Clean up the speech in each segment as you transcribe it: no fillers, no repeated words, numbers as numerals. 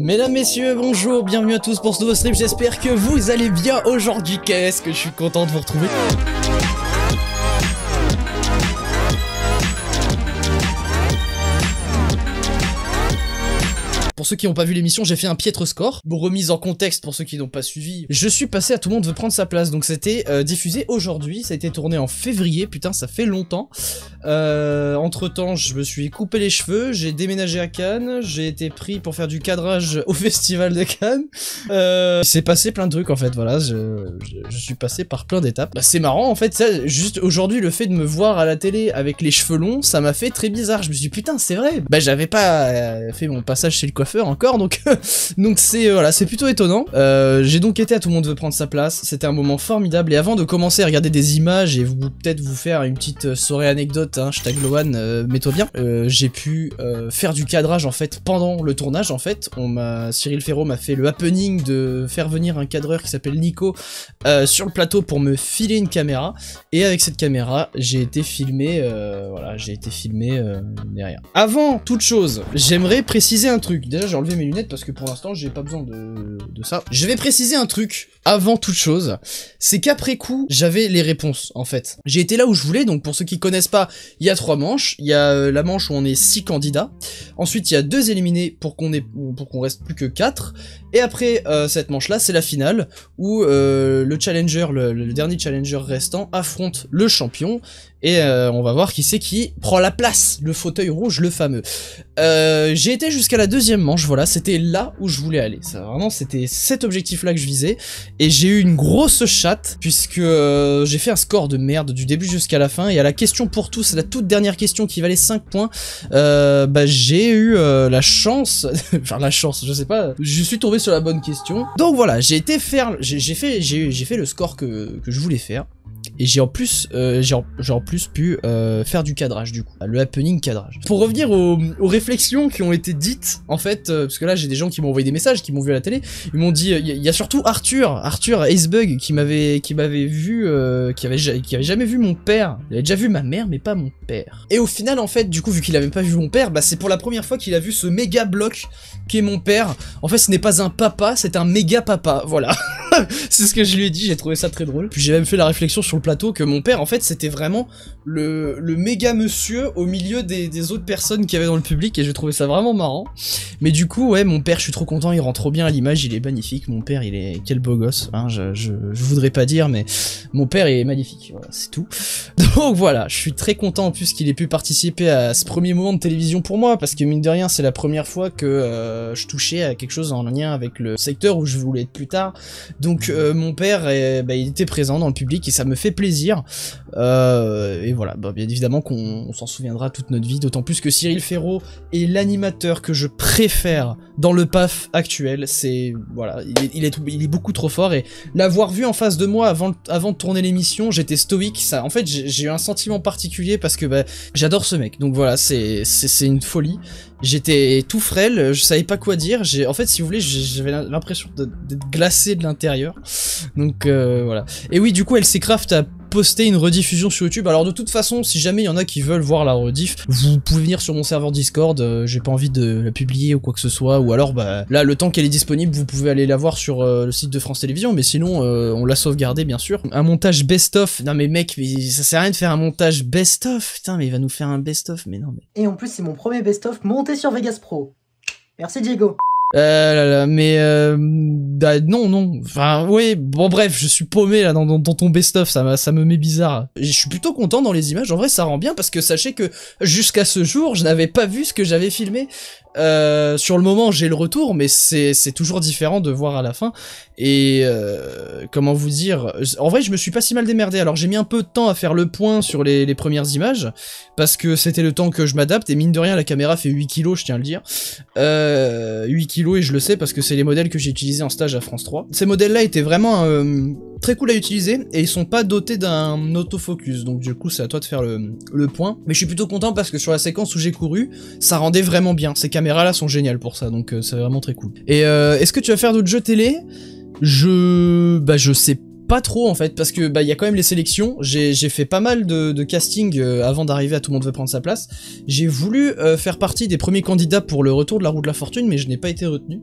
Mesdames, messieurs, bonjour, bienvenue à tous pour ce nouveau stream, j'espère que vous allez bien aujourd'hui, qu'est-ce que je suis content de vous retrouver. Pour ceux qui n'ont pas vu l'émission, j'ai fait un piètre score. Bon, remise en contexte pour ceux qui n'ont pas suivi. Je suis passé à Tout le monde veut prendre sa place, donc c'était diffusé aujourd'hui, ça a été tourné en février, putain ça fait longtemps. Entre temps, je me suis coupé les cheveux, j'ai déménagé à Cannes, j'ai été pris pour faire du cadrage au festival de Cannes. Il s'est passé plein de trucs en fait, voilà, je suis passé par plein d'étapes. Bah, c'est marrant en fait, ça, juste aujourd'hui le fait de me voir à la télé avec les cheveux longs, ça m'a fait très bizarre. Je me suis dit putain c'est vrai, bah j'avais pas fait mon passage chez le coiffeur encore, donc donc c'est voilà, c'est plutôt étonnant. J'ai donc été à Tout le monde veut prendre sa place, c'était un moment formidable, et avant de commencer à regarder des images et peut-être vous faire une petite soirée anecdote, hein, hashtag Lohan, mets-toi bien, j'ai pu faire du cadrage en fait pendant le tournage. En fait Cyril Ferraud m'a fait le happening de faire venir un cadreur qui s'appelle Nico sur le plateau pour me filer une caméra, et avec cette caméra j'ai été filmé, voilà, j'ai été filmé derrière. Avant toute chose, j'aimerais préciser un truc. Déjà j'ai enlevé mes lunettes parce que pour l'instant j'ai pas besoin de ça. Je vais préciser un truc avant toute chose, c'est qu'après coup j'avais les réponses en fait. J'ai été là où je voulais, donc pour ceux qui connaissent pas, il y a 3 manches. Il y a la manche où on est 6 candidats, ensuite il y a 2 éliminés pour qu'on reste plus que 4, et après cette manche là c'est la finale où le challenger, le dernier challenger restant affronte le champion, et on va voir qui c'est qui prend la place, le fauteuil rouge, le fameux. J'ai été jusqu'à la 2e manche, voilà, c'était là où je voulais aller. Ça, vraiment, c'était cet objectif-là que je visais, et j'ai eu une grosse chatte, puisque j'ai fait un score de merde du début jusqu'à la fin, et à la question pour tous, la toute dernière question qui valait 5 points, bah j'ai eu la chance, enfin la chance, je sais pas, je suis tombé sur la bonne question. Donc voilà, j'ai fait le score que je voulais faire. Et j'ai en plus pu faire du cadrage du coup, le happening cadrage. Pour revenir aux réflexions qui ont été dites, en fait, parce que là j'ai des gens qui m'ont envoyé des messages, qui m'ont vu à la télé, ils m'ont dit, il y a surtout Arthur Acebug qui m'avait vu, qui avait jamais vu mon père. Il avait déjà vu ma mère mais pas mon père. Et au final en fait, du coup vu qu'il avait pas vu mon père, bah c'est pour la première fois qu'il a vu ce méga bloc qui est mon père. En fait ce n'est pas un papa, c'est un méga papa, voilà. C'est ce que je lui ai dit, j'ai trouvé ça très drôle. Puis j'ai même fait la réflexion sur le plateau que mon père en fait c'était vraiment le méga monsieur au milieu des autres personnes qu'il y avait dans le public, et j'ai trouvé ça vraiment marrant. Mais du coup ouais, mon père, je suis trop content, il rend trop bien à l'image, il est magnifique, mon père il est quel beau gosse, hein, je voudrais pas dire mais mon père est magnifique, voilà, c'est tout. Donc voilà, je suis très content en plus qu'il ait pu participer à ce premier moment de télévision pour moi, parce que mine de rien c'est la première fois que je touchais à quelque chose en lien avec le secteur où je voulais être plus tard. Donc mon père il était présent dans le public et ça me fait plaisir, et voilà, bah, bien évidemment qu'on s'en souviendra toute notre vie, d'autant plus que Cyril Ferraud est l'animateur que je préfère dans le PAF actuel. C'est voilà, il est beaucoup trop fort, et l'avoir vu en face de moi avant de tourner l'émission, j'étais stoïque. Ça, en fait j'ai eu un sentiment particulier parce que bah, j'adore ce mec, donc voilà, c'est une folie. J'étais tout frêle, je savais pas quoi dire, en fait si vous voulez j'avais l'impression d'être glacé de l'intérieur, donc voilà. Et oui, du coup LCCraft a posté une rediffusion sur YouTube. Alors de toute façon, si jamais il y en a qui veulent voir la rediff, vous pouvez venir sur mon serveur Discord, j'ai pas envie de la publier ou quoi que ce soit, ou alors bah là le temps qu'elle est disponible vous pouvez aller la voir sur le site de France Télévisions, mais sinon on l'a sauvegardé bien sûr. Un montage best-of, non mais mec, mais ça sert à rien de faire un montage best-of, putain mais il va nous faire un best-of, mais non mais... Et en plus c'est mon premier best-of monté sur Vegas Pro. Merci Diego. Mais non, enfin oui, bon bref, je suis paumé là dans ton best-of, ça me met bizarre. Je suis plutôt content dans les images, en vrai ça rend bien, parce que sachez que jusqu'à ce jour je n'avais pas vu ce que j'avais filmé. Sur le moment j'ai le retour, mais c'est toujours différent de voir à la fin. Et comment vous dire, en vrai je me suis pas si mal démerdé. Alors j'ai mis un peu de temps à faire le point sur les premières images, parce que c'était le temps que je m'adapte, et mine de rien la caméra fait 8 kg, je tiens à le dire. 8 kg, et je le sais parce que c'est les modèles que j'ai utilisés en stage à France 3. Ces modèles là étaient vraiment très cool à utiliser, et ils sont pas dotés d'un autofocus, donc du coup c'est à toi de faire le point. Mais je suis plutôt content parce que sur la séquence où j'ai couru, ça rendait vraiment bien. Ces caméras là sont géniales pour ça, donc c'est vraiment très cool. Et est-ce que tu vas faire d'autres jeux télé? Je sais Pas trop en fait, parce que bah il y a quand même les sélections. J'ai fait pas mal de casting avant d'arriver à Tout le monde veut prendre sa place. J'ai voulu faire partie des premiers candidats pour le retour de la roue de la fortune, mais je n'ai pas été retenu.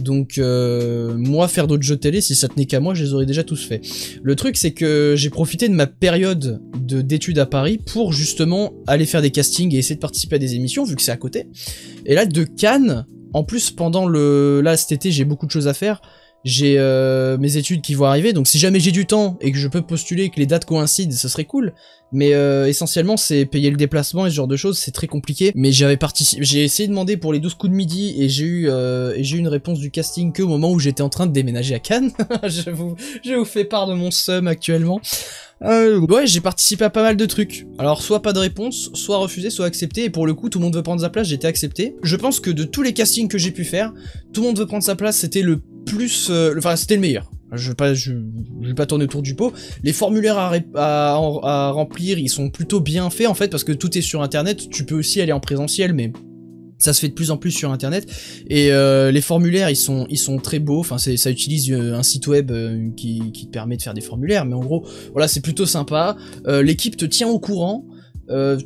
Donc moi faire d'autres jeux télé, si ça tenait qu'à moi, je les aurais déjà tous fait. Le truc c'est que j'ai profité de ma période d'études à Paris pour justement aller faire des castings et essayer de participer à des émissions vu que c'est à côté. Et là de Cannes, en plus pendant là cet été j'ai beaucoup de choses à faire. J'ai mes études qui vont arriver, donc si jamais j'ai du temps et que je peux postuler et que les dates coïncident, ce serait cool. Mais essentiellement, c'est payer le déplacement et ce genre de choses, c'est très compliqué. Mais j'ai essayé de demander pour les 12 coups de midi et j'ai eu une réponse du casting que au moment où j'étais en train de déménager à Cannes. je vous fais part de mon seum actuellement. Ouais, j'ai participé à pas mal de trucs. Alors, soit pas de réponse, soit refusé, soit accepté. Et pour le coup, Tout le monde veut prendre sa place, j'ai été accepté. Je pense que de tous les castings que j'ai pu faire, Tout le monde veut prendre sa place, c'était le plus... Enfin, c'était le meilleur. Je vais pas tourner autour du pot. Les formulaires à remplir, ils sont plutôt bien faits, en fait, parce que tout est sur Internet. Tu peux aussi aller en présentiel, mais... ça se fait de plus en plus sur internet et les formulaires ils sont très beaux, enfin ça utilise un site web qui te permet de faire des formulaires, mais en gros voilà c'est plutôt sympa. L'équipe te tient au courant,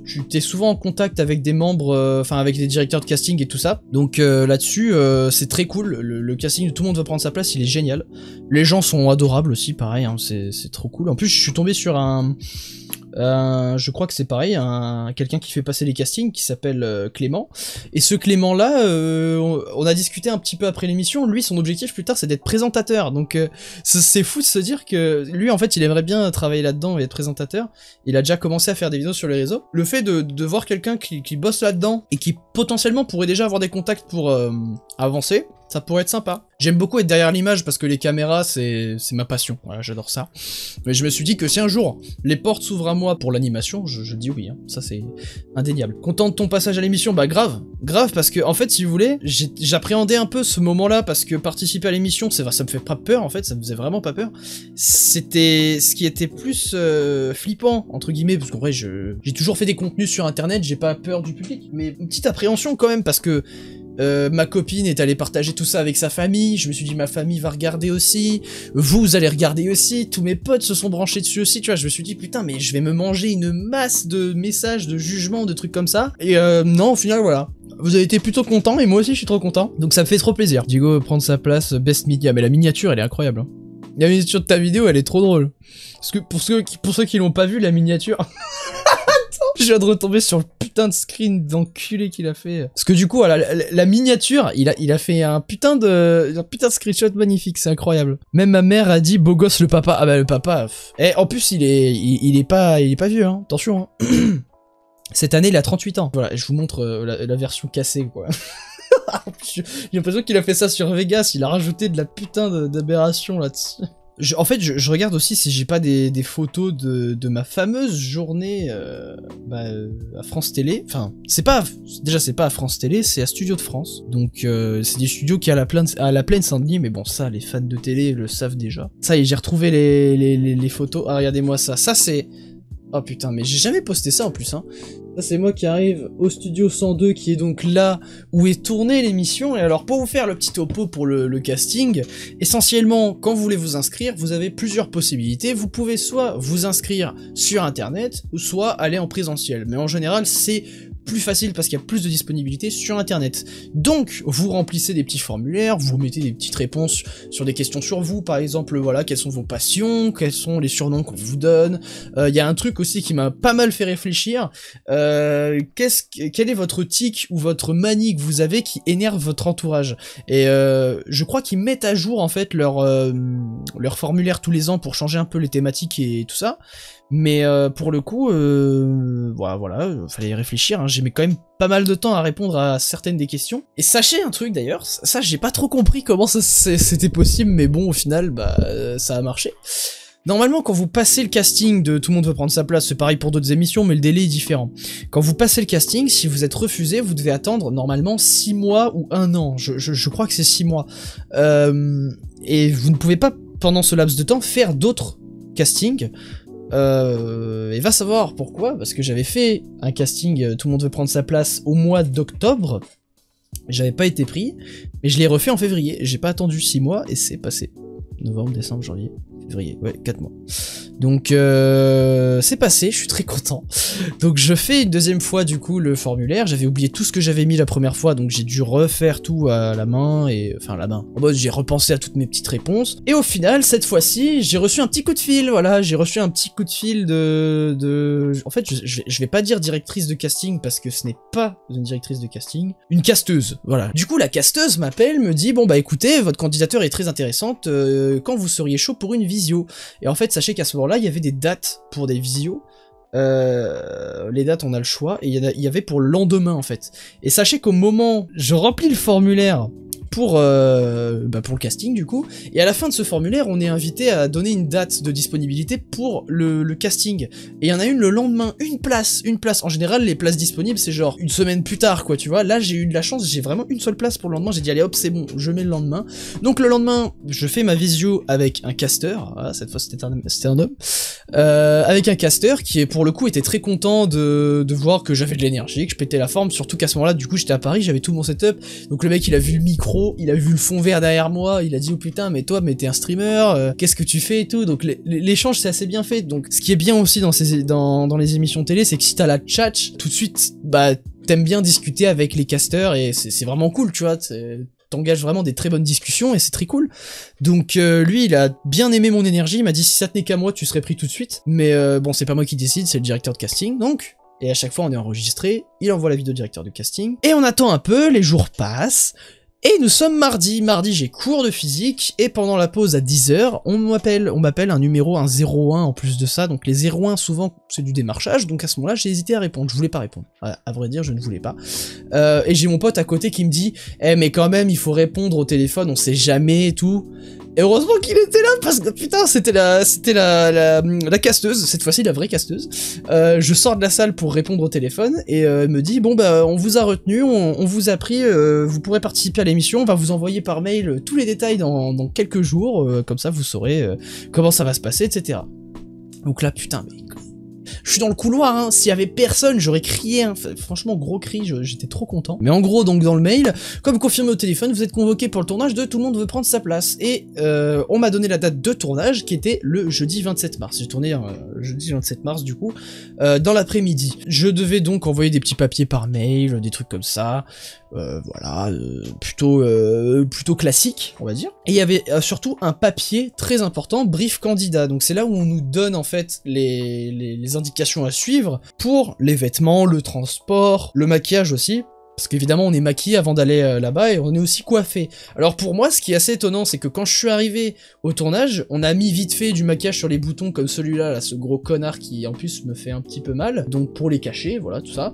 tu t'es souvent en contact avec des membres, enfin avec des directeurs de casting et tout ça, donc là-dessus c'est très cool. Le casting de Tout le monde va prendre sa place, il est génial. Les gens sont adorables aussi, pareil, hein, c'est trop cool. En plus je suis tombé sur je crois que c'est pareil, quelqu'un qui fait passer les castings qui s'appelle Clément. Et ce Clément là, on a discuté un petit peu après l'émission. Lui, son objectif plus tard, c'est d'être présentateur. Donc c'est fou de se dire que lui, en fait, il aimerait bien travailler là-dedans et être présentateur. Il a déjà commencé à faire des vidéos sur les réseaux. Le fait de voir quelqu'un qui bosse là-dedans et qui potentiellement pourrait déjà avoir des contacts pour avancer, ça pourrait être sympa. J'aime beaucoup être derrière l'image parce que les caméras, c'est ma passion. Voilà, j'adore ça. Mais je me suis dit que si un jour les portes s'ouvrent à moi pour l'animation, je dis oui. Hein. Ça, c'est indéniable. Content de ton passage à l'émission? Bah grave. Grave parce que, en fait, si vous voulez, j'appréhendais un peu ce moment-là parce que participer à l'émission, ça me fait pas peur, en fait. Ça me faisait vraiment pas peur. C'était ce qui était plus flippant, entre guillemets, parce qu'en vrai, j'ai toujours fait des contenus sur Internet, j'ai pas peur du public. Mais une petite appréhension quand même parce que ma copine est allée partager tout ça avec sa famille, je me suis dit ma famille va regarder aussi, vous allez regarder aussi, tous mes potes se sont branchés dessus aussi, tu vois, je me suis dit putain mais je vais me manger une masse de messages, de jugements, de trucs comme ça, et non au final voilà. Vous avez été plutôt content et moi aussi je suis trop content, donc ça me fait trop plaisir. Diego prendre sa place, Best Media, mais la miniature elle est incroyable. Hein. La miniature de ta vidéo elle est trop drôle. Parce que pour ceux qui l'ont pas vu, la miniature... Je viens de retomber sur le putain de screen d'enculé qu'il a fait. Parce que du coup, voilà, la miniature, il a fait un putain de screenshot magnifique, c'est incroyable. Même ma mère a dit beau gosse le papa. Ah bah le papa. Et en plus, il est pas vieux, hein. Attention. Hein. Cette année, il a 38 ans. Voilà, je vous montre la version cassée, quoi. J'ai l'impression qu'il a fait ça sur Vegas. Il a rajouté de la putain d'aberration là-dessus. En fait, je regarde aussi si j'ai pas des photos de ma fameuse journée à France Télé. Enfin, c'est pas à France Télé, c'est à Studio de France. Donc c'est des studios qui à la plaine Saint-Denis, mais bon ça, les fans de télé le savent déjà. Ça y est, j'ai retrouvé les photos. Ah regardez-moi ça. Ça c'est... Oh putain, mais j'ai jamais posté ça en plus, hein. Ça c'est moi qui arrive au studio 102 qui est donc là où est tournée l'émission. Et alors pour vous faire le petit topo pour le casting, essentiellement quand vous voulez vous inscrire, vous avez plusieurs possibilités. Vous pouvez soit vous inscrire sur internet, ou soit aller en présentiel. Mais en général c'est plus facile parce qu'il y a plus de disponibilité sur internet. Donc vous remplissez des petits formulaires, vous mettez des petites réponses sur des questions sur vous, par exemple voilà, quelles sont vos passions, quels sont les surnoms qu'on vous donne. Il y a un truc aussi qui m'a pas mal fait réfléchir. Quel est votre tic ou votre manie que vous avez qui énerve votre entourage? Et je crois qu'ils mettent à jour en fait leur formulaire tous les ans pour changer un peu les thématiques et tout ça. Mais pour le coup, voilà, fallait réfléchir, hein. J'ai mis quand même pas mal de temps à répondre à certaines des questions. Et sachez un truc d'ailleurs, ça j'ai pas trop compris comment c'était possible, mais bon au final, ça a marché. Normalement, quand vous passez le casting de Tout le monde veut prendre sa place, c'est pareil pour d'autres émissions, mais le délai est différent. Quand vous passez le casting, si vous êtes refusé, vous devez attendre normalement 6 mois ou 1 an. Je crois que c'est 6 mois. Et vous ne pouvez pas, pendant ce laps de temps, faire d'autres castings. Et va savoir pourquoi, parce que j'avais fait un casting Tout le monde veut prendre sa place au mois d'octobre. J'avais pas été pris, mais je l'ai refait en février. J'ai pas attendu 6 mois et c'est passé. Novembre, décembre, janvier, février, ouais, 4 mois. Donc c'est passé, je suis très content. Donc je fais une deuxième fois du coup le formulaire, j'avais oublié tout ce que j'avais mis la première fois, donc j'ai dû refaire tout à la main, enfin la main, en mode j'ai repensé à toutes mes petites réponses, et au final, cette fois-ci, j'ai reçu un petit coup de fil, voilà, j'ai reçu un petit coup de fil en fait, je vais pas dire directrice de casting, parce que ce n'est pas une directrice de casting, une casteuse, voilà. Du coup, la casteuse m'appelle, me dit, bon bah écoutez, votre candidature est très intéressante, quand vous seriez chaud pour une visio? Et en fait, sachez qu'à ce moment-là, il y avait des dates pour des visios. Les dates, on a le choix, et il y avait pour le lendemain, en fait. Et sachez qu'au moment, je remplis le formulaire pour le casting du coup, et à la fin de ce formulaire on est invité à donner une date de disponibilité pour le casting, et il y en a une le lendemain, une place, en général les places disponibles c'est genre une semaine plus tard quoi, tu vois, là j'ai eu de la chance, j'ai vraiment une seule place pour le lendemain, j'ai dit allez hop c'est bon, je mets le lendemain, donc le lendemain je fais ma visio avec un casteur, voilà, cette fois c'était un homme, avec un casteur qui pour le coup était très content de voir que j'avais de l'énergie, que je pétais la forme, surtout qu'à ce moment là du coup j'étais à Paris, j'avais tout mon setup, donc le mec il a vu le micro, il a vu le fond vert derrière moi, il a dit oh putain mais toi mais t'es un streamer, qu'est-ce que tu fais et tout, donc l'échange c'est assez bien fait, donc ce qui est bien aussi dans les émissions télé c'est que si t'as la tchatch, tout de suite bah t'aimes bien discuter avec les casteurs et c'est vraiment cool tu vois, t'engages vraiment des très bonnes discussions et c'est très cool. Donc lui il a bien aimé mon énergie, il m'a dit si ça tenait qu'à moi tu serais pris tout de suite, mais bon c'est pas moi qui décide, c'est le directeur de casting donc. Et à chaque fois on est enregistré, il envoie la vidéo au directeur de casting, et on attend un peu, les jours passent, et nous sommes mardi, j'ai cours de physique, et pendant la pause à 10h, on m'appelle un numéro, un 01 en plus de ça, donc les 01 souvent c'est du démarchage, donc à ce moment-là j'ai hésité à répondre, je voulais pas répondre, à vrai dire je ne voulais pas, et j'ai mon pote à côté qui me dit « Eh mais quand même il faut répondre au téléphone, on sait jamais et tout », et heureusement qu'il était là, parce que putain c'était la casteuse, cette fois-ci la vraie casteuse, je sors de la salle pour répondre au téléphone, et elle me dit « Bon bah on vous a retenu, on vous a pris, vous pourrez participer à l'émission, on va vous envoyer par mail tous les détails dans quelques jours, comme ça vous saurez comment ça va se passer, etc. » Donc là putain mais... Je suis dans le couloir, hein. S'il y avait personne, j'aurais crié, hein. Franchement, gros cri, j'étais trop content. Mais en gros, donc dans le mail, comme confirmé au téléphone, vous êtes convoqué pour le tournage de Tout le monde veut prendre sa place. Et on m'a donné la date de tournage qui était le jeudi 27 mars. J'ai tourné jeudi 27 mars du coup, dans l'après-midi. Je devais donc envoyer des petits papiers par mail, des trucs comme ça. Voilà, plutôt classique, on va dire. Et il y avait surtout un papier très important, brief candidat. Donc c'est là où on nous donne en fait les indications à suivre pour les vêtements, le transport, le maquillage aussi. Parce qu'évidemment on est maquillé avant d'aller là-bas et on est aussi coiffé. Alors pour moi ce qui est assez étonnant c'est que quand je suis arrivé au tournage, on a mis vite fait du maquillage sur les boutons comme celui-là, là, ce gros connard qui en plus me fait un petit peu mal, donc pour les cacher, voilà tout ça.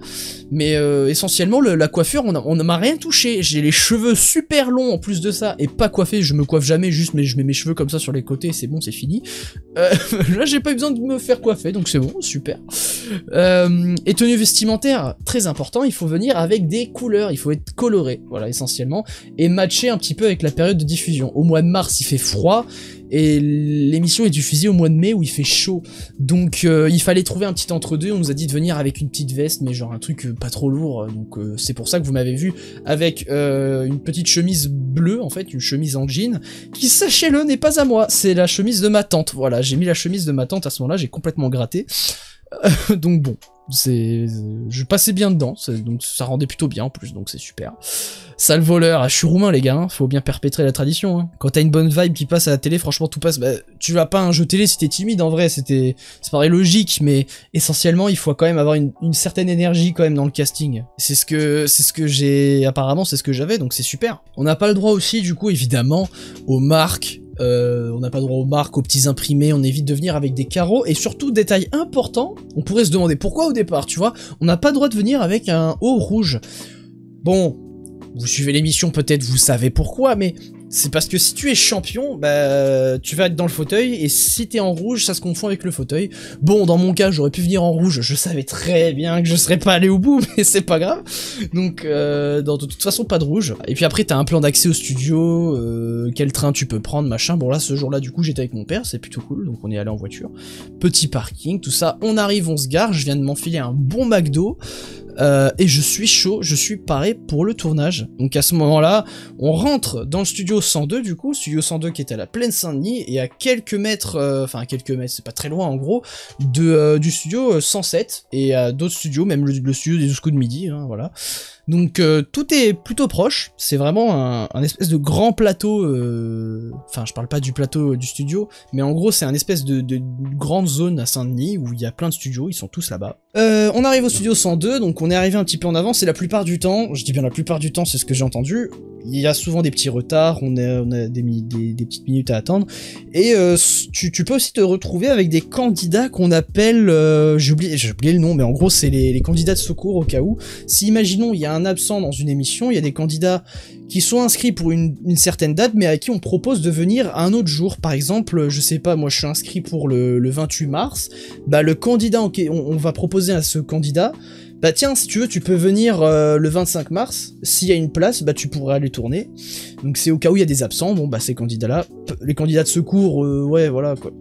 Mais essentiellement la coiffure on ne m'a rien touché, j'ai les cheveux super longs en plus de ça, et pas coiffé, je me coiffe jamais, juste mais je mets mes cheveux comme ça sur les côtés, c'est bon, c'est fini. Là j'ai pas eu besoin de me faire coiffer, donc c'est bon, super. Et tenue vestimentaire, très important, il faut venir avec des couleurs, il faut être coloré, voilà essentiellement, et matcher un petit peu avec la période de diffusion. Au mois de mars il fait froid, et l'émission est diffusée au mois de mai où il fait chaud, donc il fallait trouver un petit entre-deux, on nous a dit de venir avec une petite veste, mais genre un truc pas trop lourd, donc c'est pour ça que vous m'avez vu avec une petite chemise bleue, en fait, une chemise en jean, qui sachez-le n'est pas à moi, c'est la chemise de ma tante, voilà, j'ai mis la chemise de ma tante à ce moment-là, j'ai complètement gratté, donc bon, je passais bien dedans, donc ça rendait plutôt bien en plus, donc c'est super. Sale voleur, je suis roumain les gars, hein, faut bien perpétrer la tradition. Hein. Quand t'as une bonne vibe qui passe à la télé, franchement tout passe. Bah, tu vas pas à un jeu télé si t'es timide en vrai, c'est pareil logique, mais essentiellement il faut quand même avoir une certaine énergie quand même dans le casting. C'est ce que j'ai, apparemment c'est ce que j'avais, donc c'est super. On n'a pas le droit aussi du coup évidemment aux marques. On n'a pas droit aux marques, aux petits imprimés, on évite de venir avec des carreaux, et surtout, détail important, on pourrait se demander pourquoi au départ, tu vois, on n'a pas le droit de venir avec un haut rouge. Bon, vous suivez l'émission, peut-être vous savez pourquoi, mais c'est parce que si tu es champion, bah tu vas être dans le fauteuil, et si t'es en rouge, ça se confond avec le fauteuil. Bon, dans mon cas, j'aurais pu venir en rouge, je savais très bien que je serais pas allé au bout, mais c'est pas grave. Donc, de toute façon, pas de rouge. Et puis après, t'as un plan d'accès au studio, quel train tu peux prendre, machin. Bon là, ce jour-là, du coup, j'étais avec mon père, c'est plutôt cool, donc on est allé en voiture. Petit parking, tout ça. On arrive, on se gare, je viens de m'enfiler un bon McDo. Et je suis chaud, je suis paré pour le tournage. Donc à ce moment-là, on rentre dans le studio 102 du coup, studio 102 qui est à la Plaine Saint-Denis, et à quelques mètres, enfin à quelques mètres, c'est pas très loin en gros, du studio 107, et à d'autres studios, même le studio des 12 coups de midi, hein, voilà. Donc tout est plutôt proche, c'est vraiment un espèce de grand plateau, enfin je parle pas du plateau du studio, mais en gros c'est un espèce de grande zone à Saint-Denis où il y a plein de studios, ils sont tous là-bas. On arrive au studio 102, donc on est arrivé un petit peu en avance, et la plupart du temps, je dis bien la plupart du temps, c'est ce que j'ai entendu, il y a souvent des petits retards, on a des petites minutes à attendre, et tu peux aussi te retrouver avec des candidats qu'on appelle, j'ai oublié le nom, mais en gros c'est les candidats de secours au cas où. Si imaginons il y a un absent dans une émission, il y a des candidats qui sont inscrits pour une certaine date, mais à qui on propose de venir un autre jour. Par exemple, je sais pas, moi je suis inscrit pour le 28 mars, bah le candidat, on va proposer à ce candidat, bah tiens, si tu veux, tu peux venir le 25 mars, s'il y a une place, bah tu pourrais aller tourner. Donc c'est au cas où il y a des absents, bon bah ces candidats-là, les candidats de secours, ouais voilà quoi.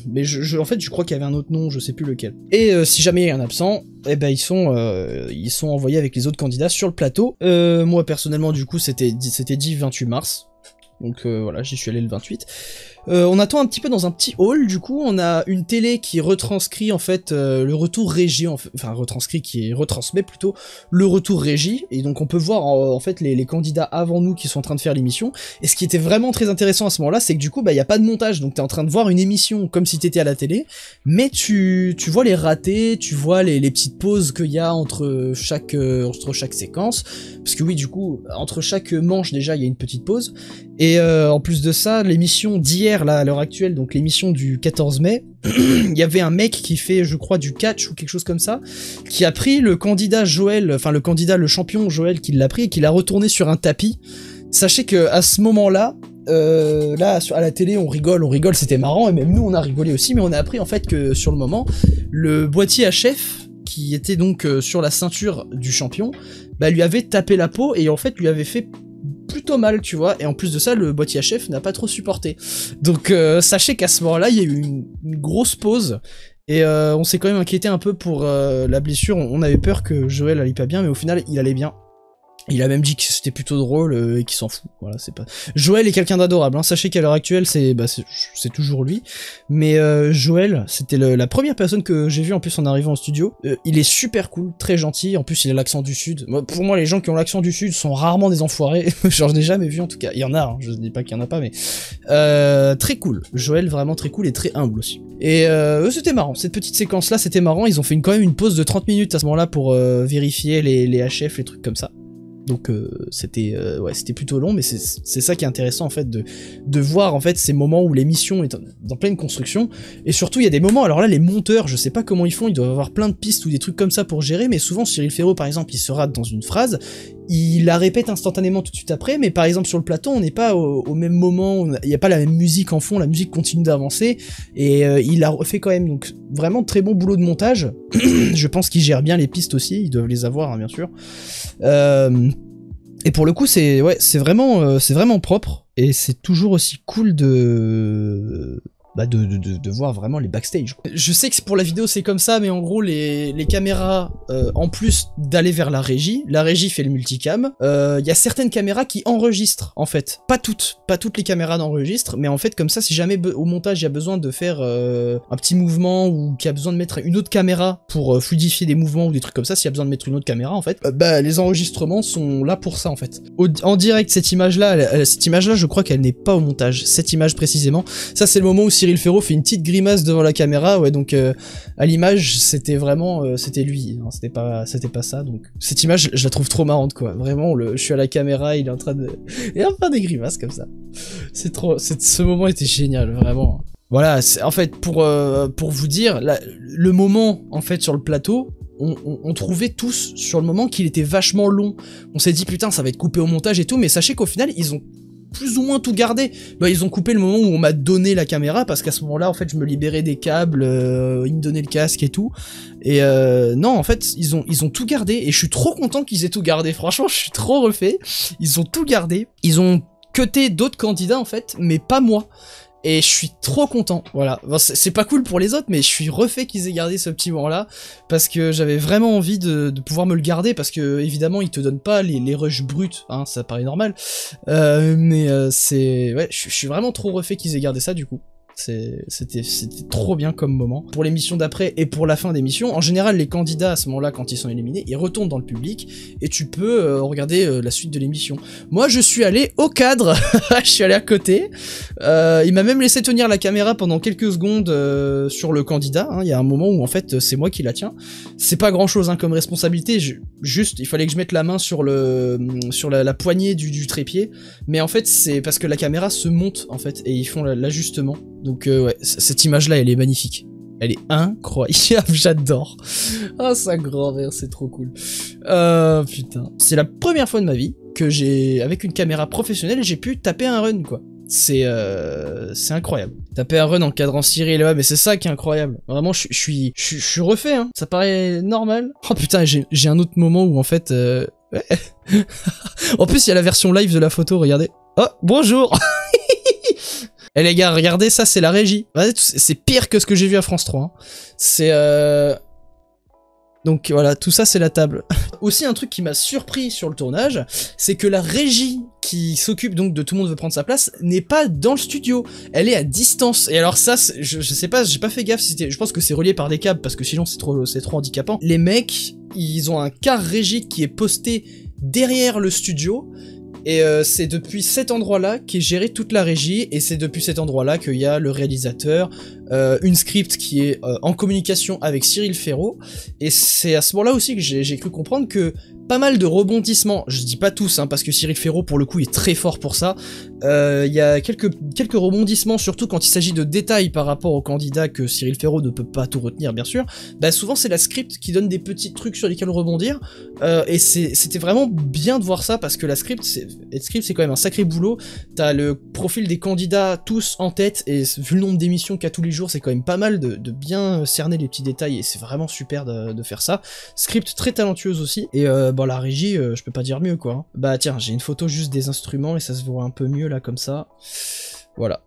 Mais en fait je crois qu'il y avait un autre nom, je sais plus lequel. Et si jamais il y a un absent, eh ben ils sont envoyés avec les autres candidats sur le plateau. Moi personnellement du coup c'était dit 28 mars. Donc voilà, j'y suis allé le 28. On attend un petit peu dans un petit hall, du coup, on a une télé qui retranscrit en fait le retour régie, qui retransmet plutôt le retour régie, et donc on peut voir en fait les candidats avant nous qui sont en train de faire l'émission, et ce qui était vraiment très intéressant à ce moment-là, c'est que du coup, bah y a pas de montage, donc t'es en train de voir une émission comme si t'étais à la télé, mais tu vois les ratés, tu vois les petites pauses qu'il y a entre chaque séquence, parce que oui, du coup, entre chaque manche déjà, il y a une petite pause, et en plus de ça, l'émission d'hier, là, à l'heure actuelle, donc l'émission du 14 mai, il y avait un mec qui fait, je crois, du catch ou quelque chose comme ça, qui a pris le candidat Joël, enfin le champion Joël qui l'a pris et qui l'a retourné sur un tapis. Sachez que à ce moment-là, là à la télé on rigole, c'était marrant, et même nous on a rigolé aussi, mais on a appris en fait que sur le moment, le boîtier à chef, qui était donc sur la ceinture du champion, bah lui avait tapé la peau et en fait lui avait fait plutôt mal, tu vois, et en plus de ça, le boîtier à chef n'a pas trop supporté. Donc sachez qu'à ce moment-là, il y a eu une grosse pause, et on s'est quand même inquiété un peu pour la blessure. On avait peur que Joël allait pas bien, mais au final, il allait bien. Il a même dit que c'était plutôt drôle et qu'il s'en fout. Voilà, c'est pas. Joël est quelqu'un d'adorable. Hein. Sachez qu'à l'heure actuelle, c'est toujours lui. Mais Joël, c'était la première personne que j'ai vue en plus en arrivant au studio. Il est super cool, très gentil. En plus, il a l'accent du sud. Pour moi, les gens qui ont l'accent du sud sont rarement des enfoirés. Genre, je n'ai jamais vu en tout cas. Il y en a. Hein. Je dis pas qu'il y en a pas, mais très cool. Joël, vraiment très cool et très humble aussi. Et c'était marrant. Cette petite séquence-là, c'était marrant. Ils ont fait quand même une pause de 30 minutes à ce moment-là pour vérifier les HF, les trucs comme ça. Donc c'était plutôt long, mais c'est ça qui est intéressant en fait de voir en fait ces moments où l'émission est en pleine construction, et surtout il y a des moments, alors là les monteurs, je sais pas comment ils font, ils doivent avoir plein de pistes ou des trucs comme ça pour gérer, mais souvent Cyril Ferraud par exemple, il se rate dans une phrase, il la répète instantanément tout de suite après, mais par exemple sur le plateau on n'est pas au même moment, il n'y a pas la même musique en fond, la musique continue d'avancer, et il la refait quand même, donc vraiment très bon boulot de montage. Je pense qu'ils gèrent bien les pistes aussi, ils doivent les avoir hein, bien sûr. Et pour le coup c'est vraiment propre, et c'est toujours aussi cool de voir vraiment les backstage. Je sais que pour la vidéo c'est comme ça, mais en gros les caméras, en plus d'aller vers la régie fait le multicam, il y a certaines caméras qui enregistrent en fait, pas toutes les caméras n'enregistrent, mais en fait comme ça si jamais au montage il y a besoin de faire un petit mouvement, ou qu'il y a besoin de mettre une autre caméra pour fluidifier des mouvements ou des trucs comme ça, s'il y a besoin de mettre une autre caméra en fait, les enregistrements sont là pour ça en fait. En direct cette image là je crois qu'elle n'est pas au montage, cette image précisément, ça c'est le moment où Cyril Ferraud fait une petite grimace devant la caméra, ouais, donc à l'image c'était vraiment c'était lui, hein, c'était pas ça, donc cette image je la trouve trop marrante quoi, vraiment je suis à la caméra, il est en train de faire des grimaces comme ça, ce moment était génial vraiment. Voilà, en fait pour vous dire le moment en fait sur le plateau, on trouvait tous sur le moment qu'il était vachement long, on s'est dit putain ça va être coupé au montage et tout, mais sachez qu'au final ils ont plus ou moins tout gardé. Ils ont coupé le moment où on m'a donné la caméra, parce qu'à ce moment-là, en fait, je me libérais des câbles, ils me donnaient le casque et tout. Et non, en fait, ils ont tout gardé, et je suis trop content qu'ils aient tout gardé. Franchement, je suis trop refait. Ils ont tout gardé. Ils ont cuté d'autres candidats, en fait, mais pas moi. Et je suis trop content, voilà. Bon, c'est pas cool pour les autres, mais je suis refait qu'ils aient gardé ce petit moment-là, parce que j'avais vraiment envie de pouvoir me le garder, parce que évidemment ils te donnent pas les rushs bruts, hein, ça paraît normal, mais c'est... Ouais, je suis vraiment trop refait qu'ils aient gardé ça du coup. C'était trop bien comme moment. Pour l'émission d'après et pour la fin d'émission, en général les candidats à ce moment-là, quand ils sont éliminés, ils retournent dans le public et tu peux regarder la suite de l'émission. Moi je suis allé au cadre, je suis allé à côté, il m'a même laissé tenir la caméra pendant quelques secondes sur le candidat, hein. Il y a un moment où en fait c'est moi qui la tiens. C'est pas grand chose hein, comme responsabilité, juste il fallait que je mette la main sur la poignée du trépied, mais en fait c'est parce que la caméra se monte en fait et ils font l'ajustement. Donc ouais, cette image-là, elle est magnifique. Elle est incroyable, j'adore. Ah, sa grand-mère, c'est trop cool. Putain. C'est la première fois de ma vie que avec une caméra professionnelle, j'ai pu taper un run, quoi. C'est incroyable. Taper un run en cadrant Cyril, ouais, mais c'est ça qui est incroyable. Vraiment, je suis refait, hein. Ça paraît normal. Oh putain, j'ai un autre moment où, en fait... Ouais. En plus, il y a la version live de la photo, regardez. Oh, bonjour. Eh les gars, regardez, ça c'est la régie. C'est pire que ce que j'ai vu à France 3. Hein. C'est Donc voilà, tout ça c'est la table. Aussi un truc qui m'a surpris sur le tournage, c'est que la régie qui s'occupe donc de Tout le monde veut prendre sa place n'est pas dans le studio, elle est à distance. Et alors ça, je sais pas, j'ai pas fait gaffe, je pense que c'est relié par des câbles parce que sinon c'est trop handicapant. Les mecs, ils ont un car régie qui est posté derrière le studio. Et c'est depuis cet endroit-là qu'est géré toute la régie, et c'est depuis cet endroit-là qu'il y a le réalisateur, une script qui est en communication avec Cyril Ferraud, et c'est à ce moment-là aussi que j'ai cru comprendre que pas mal de rebondissements, je dis pas tous, hein, parce que Cyril Ferraud pour le coup est très fort pour ça, il y a quelques rebondissements, surtout quand il s'agit de détails par rapport au candidat que Cyril Ferraud ne peut pas tout retenir bien sûr, bah souvent c'est la script qui donne des petits trucs sur lesquels rebondir, et c'était vraiment bien de voir ça, parce que la script c'est quand même un sacré boulot, t'as le profil des candidats tous en tête, et vu le nombre d'émissions qu'il y a tous les jours, c'est quand même pas mal de bien cerner les petits détails, et c'est vraiment super de faire ça. Script très talentueuse aussi, et bon la régie, je peux pas dire mieux quoi. Bah tiens, j'ai une photo juste des instruments, et ça se voit un peu mieux là comme ça. Voilà.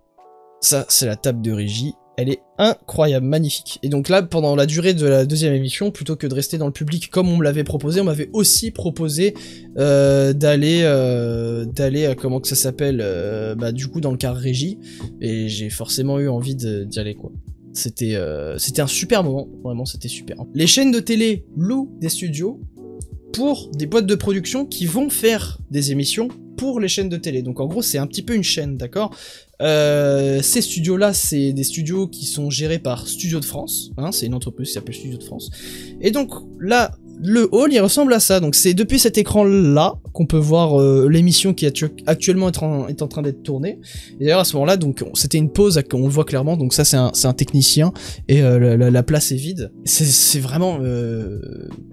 Ça, c'est la table de régie. Elle est incroyable, magnifique. Et donc là, pendant la durée de la deuxième émission, plutôt que de rester dans le public comme on me l'avait proposé, on m'avait aussi proposé d'aller, comment que ça s'appelle, bah du coup dans le car régie, et j'ai forcément eu envie d'y aller quoi. C'était un super moment, vraiment c'était super. Les chaînes de télé louent des studios pour des boîtes de production qui vont faire des émissions pour les chaînes de télé. Donc en gros c'est un petit peu une chaîne, d'accord. Ces studios-là, c'est des studios qui sont gérés par Studio de France, hein, c'est une entreprise qui s'appelle Studio de France. Et donc là, le hall, il ressemble à ça. Donc c'est depuis cet écran-là qu'on peut voir l'émission qui actuellement est en train d'être tournée. Et d'ailleurs à ce moment-là, donc c'était une pause, on le voit clairement. Donc ça c'est un technicien et la place est vide. C'est vraiment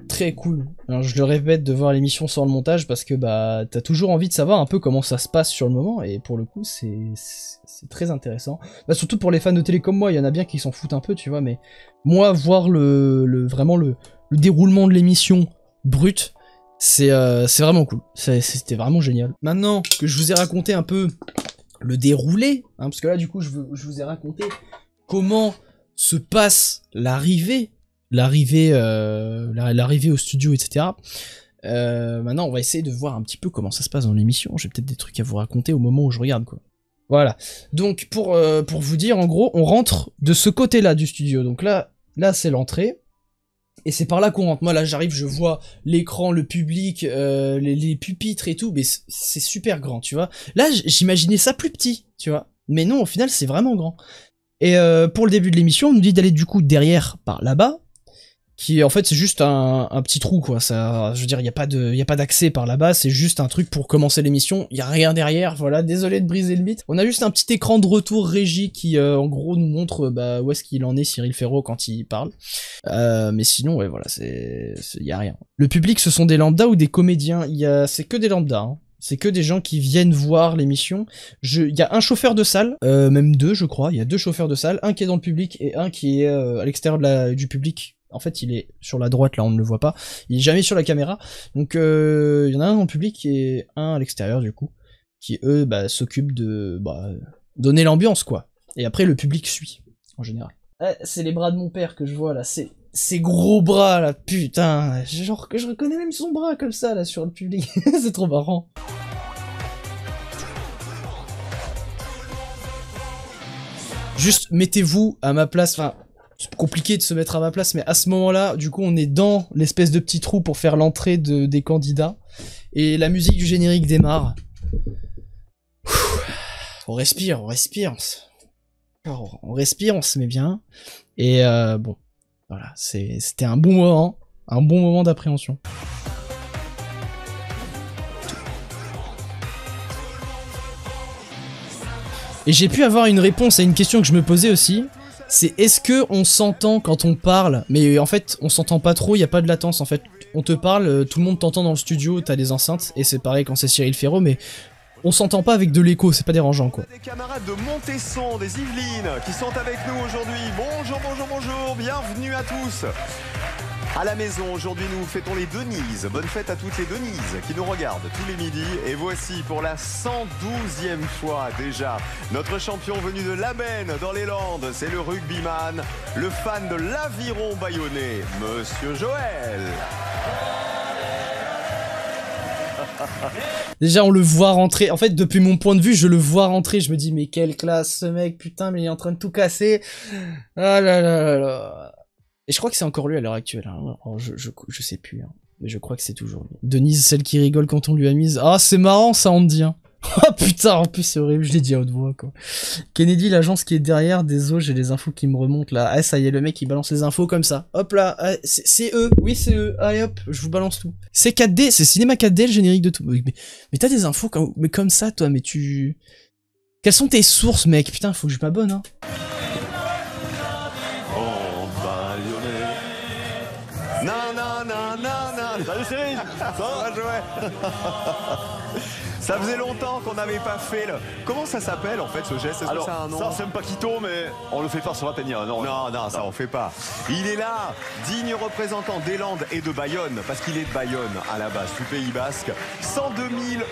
très cool. Alors je le répète, de voir l'émission sans le montage, parce que bah t'as toujours envie de savoir un peu comment ça se passe sur le moment, et pour le coup c'est très intéressant. Bah, surtout pour les fans de télé comme moi, il y en a bien qui s'en foutent un peu, tu vois, mais moi voir vraiment le déroulement de l'émission brute, c'est vraiment cool. C'était vraiment génial. Maintenant que je vous ai raconté un peu le déroulé, hein, parce que là du coup je vous ai raconté comment se passe l'arrivée au studio, etc. Maintenant, on va essayer de voir un petit peu comment ça se passe dans l'émission. J'ai peut-être des trucs à vous raconter au moment où je regarde, quoi. Voilà. Donc, pour vous dire, en gros, on rentre de ce côté-là du studio. Donc là c'est l'entrée. Et c'est par là qu'on rentre. Moi, là, j'arrive, je vois l'écran, le public, les pupitres et tout, mais c'est super grand, tu vois. Là, j'imaginais ça plus petit, tu vois. Mais non, au final, c'est vraiment grand. Et pour le début de l'émission, on nous dit d'aller du coup derrière, par là-bas, qui en fait c'est juste un petit trou quoi. Ça, je veux dire, il y a pas d'accès par là-bas, c'est juste un truc pour commencer l'émission. Il y a rien derrière. Voilà, désolé de briser le mythe. On a juste un petit écran de retour régie qui en gros nous montre bah où est-ce qu'il en est Cyril Ferraud quand il parle. Mais sinon ouais voilà, il y a rien. Le public, ce sont des lambdas ou des comédiens. C'est que des lambdas. Hein. C'est que des gens qui viennent voir l'émission. Il y a un chauffeur de salle, même deux je crois. Il y a deux chauffeurs de salle, un qui est dans le public et un qui est à l'extérieur du public. En fait, il est sur la droite, là, on ne le voit pas. Il est jamais sur la caméra. Donc, il y en a un dans le public et un à l'extérieur, du coup, qui, eux, bah, s'occupent de donner l'ambiance, quoi. Et après, le public suit, en général. C'est les bras de mon père que je vois là, ces gros bras là, putain, genre que je reconnais même son bras comme ça là sur le public, c'est trop marrant. Juste mettez-vous à ma place, enfin, c'est compliqué de se mettre à ma place, mais à ce moment-là, du coup on est dans l'espèce de petit trou pour faire l'entrée des candidats, et la musique du générique démarre. On respire, on respire. On respire, on se met bien, et bon, voilà, c'était un bon moment d'appréhension. Et j'ai pu avoir une réponse à une question que je me posais aussi, c'est est-ce que on s'entend quand on parle, mais en fait on s'entend pas trop, y a pas de latence en fait, on te parle, tout le monde t'entend dans le studio, t'as des enceintes, et c'est pareil quand c'est Cyril Ferraud, mais on s'entend pas avec de l'écho, c'est pas dérangeant quoi. Des camarades de Montesson, des Yvelines, qui sont avec nous aujourd'hui. Bonjour, bonjour, bonjour, bienvenue à tous. À la maison, aujourd'hui nous fêtons les Denises. Bonne fête à toutes les Denises qui nous regardent tous les midis. Et voici pour la 112e fois déjà notre champion venu de l'Aben dans les Landes. C'est le rugbyman, le fan de l'Aviron bayonnais, Monsieur Joël. Déjà on le voit rentrer, en fait depuis mon point de vue je le vois rentrer, je me dis mais quelle classe ce mec, putain mais il est en train de tout casser. Ah là là là là. Et je crois que c'est encore lui à l'heure actuelle, hein. Alors, je sais plus, hein. Mais je crois que c'est toujours lui. Denise, celle qui rigole quand on lui a mise. Ah c'est marrant ça on me dit, hein. Ah putain, en plus c'est horrible, je l'ai dit à haute voix quoi. Kennedy, l'agence qui est derrière, désolé, j'ai les infos qui me remontent là. Ah ça y est, le mec il balance les infos comme ça. Hop là, ah, c'est eux, oui c'est eux. Allez hop, je vous balance tout. C'est 4D, c'est Cinéma 4D le générique de tout. Mais t'as des infos comme ça toi, mais tu... Quelles sont tes sources mec? Putain, faut que je m'abonne hein. Salut Cyril. Ça va Joël? Ça faisait longtemps qu'on n'avait pas fait le... Comment ça s'appelle en fait ce geste? Est-ce que ça a un nom? Ça c'est un paquito mais on le fait pas sur la tanière. Non, ça on fait pas. Il est là, digne représentant des Landes et de Bayonne, parce qu'il est de Bayonne à la base, du Pays Basque. 102 000 €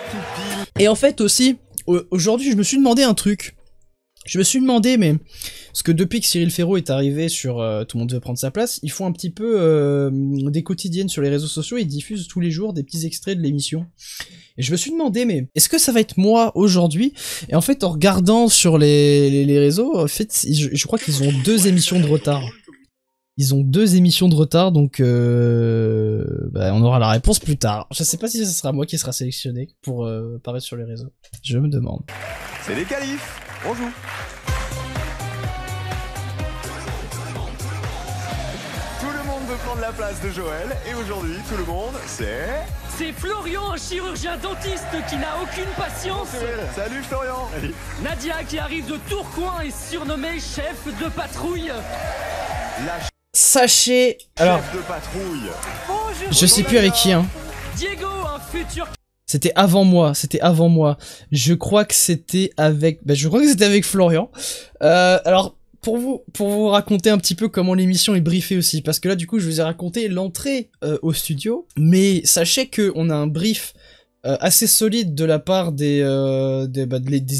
tout pile. Et en fait aussi, aujourd'hui je me suis demandé un truc. Je me suis demandé, mais... Parce que depuis que Cyril Ferraud est arrivé sur Tout le monde veut prendre sa place, ils font un petit peu des quotidiennes sur les réseaux sociaux, ils diffusent tous les jours des petits extraits de l'émission. Et je me suis demandé, mais est-ce que ça va être moi aujourd'hui? Et en fait, en regardant sur les réseaux, en fait, je crois qu'ils ont 2 émissions de retard. Ils ont 2 émissions de retard, donc on aura la réponse plus tard. Je sais pas si ce sera moi qui sera sélectionné pour apparaître sur les réseaux. Je me demande. C'est les qualifs. Bonjour. Tout le monde veut prendre la place de Joël, et aujourd'hui, tout le monde, C'est Florian, un chirurgien dentiste qui n'a aucune patience. Salut Florian. Salut. Nadia qui arrive de Tourcoing est surnommée chef de patrouille. Sachez... Alors, chef de patrouille. Bonjour. Je sais plus avec qui, hein. Diego, un futur... C'était avant moi. Je crois que c'était avec... avec Florian. Alors... Pour vous raconter un petit peu comment l'émission est briefée aussi, parce que là du coup je vous ai raconté l'entrée au studio, mais sachez que on a un brief assez solide de la part des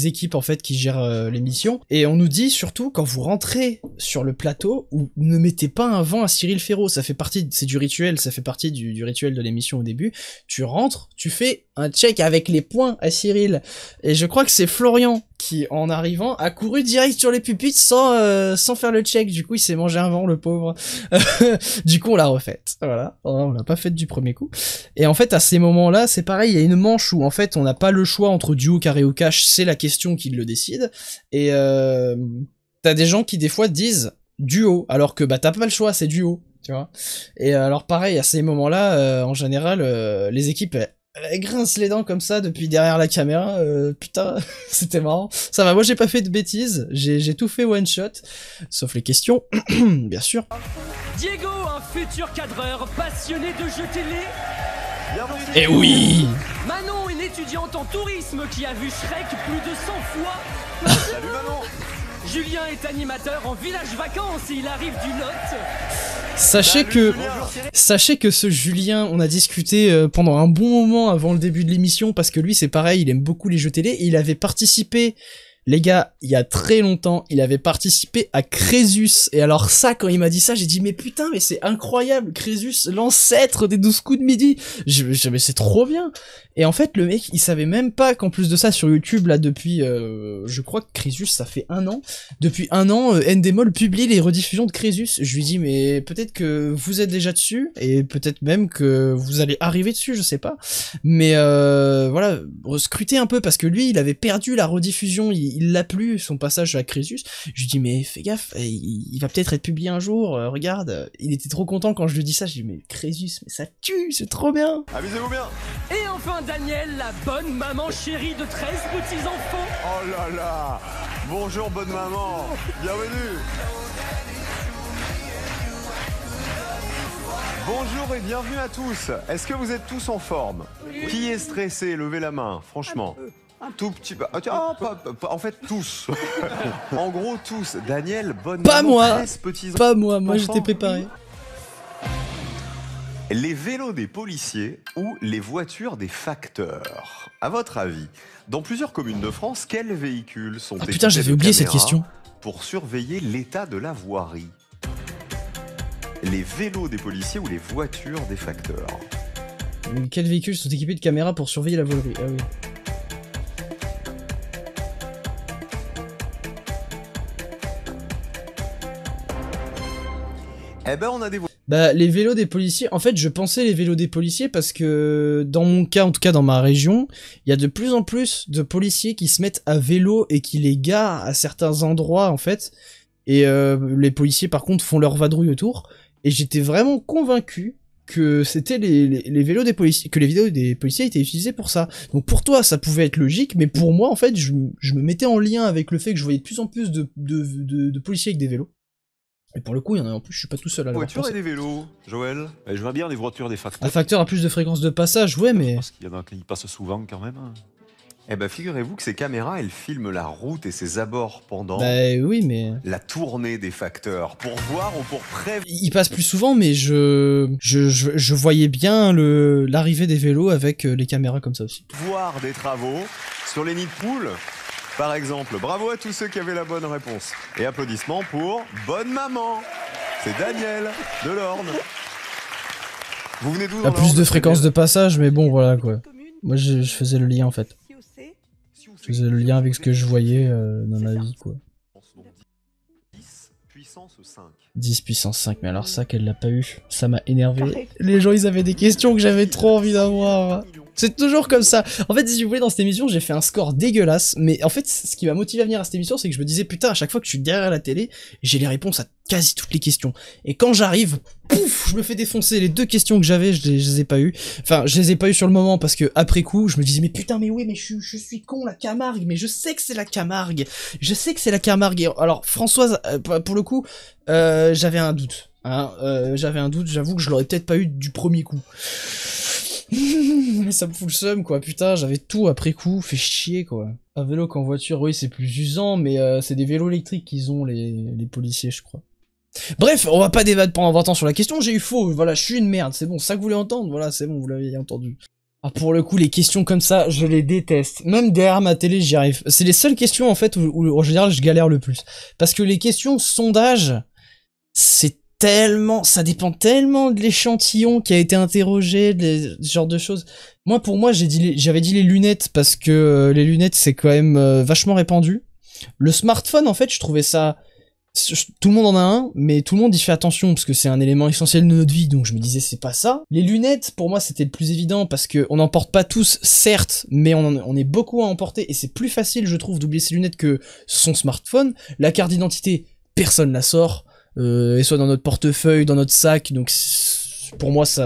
équipes en fait qui gèrent l'émission, et on nous dit surtout quand vous rentrez sur le plateau, ne mettez pas un vent à Cyril Ferraud, ça fait partie, c'est du rituel, ça fait partie du rituel de l'émission au début. Tu rentres, tu fais un check avec les points à Cyril, et je crois que c'est Florian qui, en arrivant, a couru direct sur les pupitres sans faire le check. Du coup, il s'est mangé un vent, le pauvre. Du coup, on l'a refaite. Voilà. On l'a pas faite du premier coup. Et en fait, à ces moments-là, c'est pareil. Il y a une manche où, en fait, on n'a pas le choix entre duo, carré ou cash. C'est la question qui le décide. Et t'as des gens qui, des fois, disent duo. Alors que, t'as pas le choix, c'est duo. Tu vois. Et alors, pareil, à ces moments-là, en général, les équipes... Elle grince les dents comme ça depuis derrière la caméra, putain, c'était marrant. Ça va, moi j'ai pas fait de bêtises, j'ai tout fait one shot, sauf les questions, bien sûr. Diego, un futur cadreur passionné de jeux télé. Et oui. Manon, une étudiante en tourisme qui a vu Shrek plus de 100 fois. Salut Manon. Julien est animateur en village vacances et il arrive du Lot. Sachez que ce Julien, on a discuté pendant un bon moment avant le début de l'émission, parce que lui c'est pareil, il aime beaucoup les jeux télé, et il avait participé Les gars, il y a très longtemps, il avait participé à Crésus. Et alors ça, quand il m'a dit ça, j'ai dit mais putain, mais c'est incroyable, Crésus, l'ancêtre des 12 coups de midi. Mais c'est trop bien. Et en fait, le mec, il savait même pas qu'en plus de ça, sur YouTube, là, depuis, je crois que Crésus, ça fait 1 an. Depuis 1 an, Endemol publie les rediffusions de Crésus. Je lui dis, mais peut-être que vous êtes déjà dessus, et peut-être même que vous allez arriver dessus, je sais pas. Mais voilà, scrutez un peu, parce que lui, il avait perdu la rediffusion, il l'a plus, son passage à Crésus. Je lui dis, mais fais gaffe, il va peut-être être publié un jour, regarde. Il était trop content quand je lui dis ça, je lui dis, mais Crésus, mais ça tue, c'est trop bien. Amusez-vous bien. Et enfin Daniel, la bonne maman chérie de 13 petits-enfants. Oh là là. Bonjour bonne maman. Bienvenue. Bonjour et bienvenue à tous. Est-ce que vous êtes tous en forme? Qui est stressé? Levez la main, franchement. Un tout petit peu. En fait, tous. En gros, tous. Daniel, bonne Pas maman, moi. 13 petits Pas moi enfants. j'étais préparé. Les vélos des policiers ou les voitures des facteurs? À votre avis, dans plusieurs communes de France, quels véhicules sont Ah putain, équipés j'avais de oublié cette caméras question. pour surveiller l'état de la voirie? Les vélos des policiers ou les voitures des facteurs? Quels véhicules sont équipés de caméras pour surveiller la volerie? Ah oui. Eh ben, on a des Bah, les vélos des policiers, en fait, je pensais les vélos des policiers parce que, dans mon cas, en tout cas dans ma région, il y a de plus en plus de policiers qui se mettent à vélo et qui les garent à certains endroits, en fait. Et les policiers, par contre, font leur vadrouille autour. Et j'étais vraiment convaincu que c'était les vélos des policiers, que les vélos des policiers étaient utilisés pour ça. Donc pour toi, ça pouvait être logique, mais pour moi, en fait, je me mettais en lien avec le fait que je voyais de plus en plus de policiers avec des vélos. Et pour le coup, il y en a en plus, je suis pas tout seul à l'avoir voitures pensé. et des vélos, Joël. Je vois bien les voitures des facteurs. Un facteur a plus de fréquence de passage, ouais, mais... Parce qu'il y en a qui passent souvent quand même. Eh ben, figurez-vous que ces caméras, elles filment la route et ses abords pendant Bah oui, mais... la tournée des facteurs, pour voir ou pour prévenir. Il passe plus souvent, mais je voyais bien l'arrivée des vélos avec les caméras comme ça aussi. Voir des travaux sur les nids de poules, par exemple. Bravo à tous ceux qui avaient la bonne réponse. Et applaudissements pour Bonne Maman. C'est Daniel de l'Orne. Vous venez d'où? Il y a plus de fréquence de passage, mais bon, voilà quoi. Moi, je faisais le lien en fait. Je faisais le lien avec ce que je voyais dans ma vie, quoi. 10 puissance 5. 10 puissance 5, mais alors ça, qu'elle l'a pas eu, ça m'a énervé. Les gens, ils avaient des questions que j'avais trop envie d'avoir. C'est toujours comme ça. En fait, si vous voulez, dans cette émission, j'ai fait un score dégueulasse. Mais en fait, ce qui m'a motivé à venir à cette émission, c'est que je me disais, putain, à chaque fois que je suis derrière la télé, j'ai les réponses à quasi toutes les questions. Et quand j'arrive, pouf, je me fais défoncer. Les 2 questions que j'avais, je les ai pas eues. Enfin, je les ai pas eues sur le moment parce que après coup, je me disais, mais putain, mais oui, mais je suis con, la Camargue. Mais je sais que c'est la Camargue. Je sais que c'est la Camargue. Et alors, Françoise, pour le coup, j'avais un doute. Hein, j'avais un doute, j'avoue que je l'aurais peut-être pas eu du premier coup. Mais ça me fout le seum quoi, putain, j'avais tout après coup, fait chier quoi. Un vélo qu'en voiture, oui c'est plus usant, mais c'est des vélos électriques qu'ils ont les policiers je crois. Bref, on va pas débattre pendant 20 ans sur la question, j'ai eu faux, voilà, je suis une merde, c'est bon, ça que vous voulez entendre, voilà, c'est bon, vous l'avez entendu. Ah pour le coup, les questions comme ça, je les déteste. Même derrière ma télé, j'y arrive. C'est les seules questions en fait où en général je galère le plus. Parce que les questions sondage, c'est tellement, ça dépend tellement de l'échantillon qui a été interrogé, ce genre de choses. Moi, pour moi, j'avais dit les lunettes parce que les lunettes, c'est quand même vachement répandu. Le smartphone, en fait, je trouvais ça... Tout le monde en a un, mais tout le monde y fait attention parce que c'est un élément essentiel de notre vie, donc je me disais c'est pas ça. Les lunettes, pour moi, c'était le plus évident parce que on n'en porte pas tous, certes, mais on est beaucoup à en porter et c'est plus facile, je trouve, d'oublier ses lunettes que son smartphone. La carte d'identité, personne la sort. Et soit dans notre portefeuille, dans notre sac, donc pour moi ça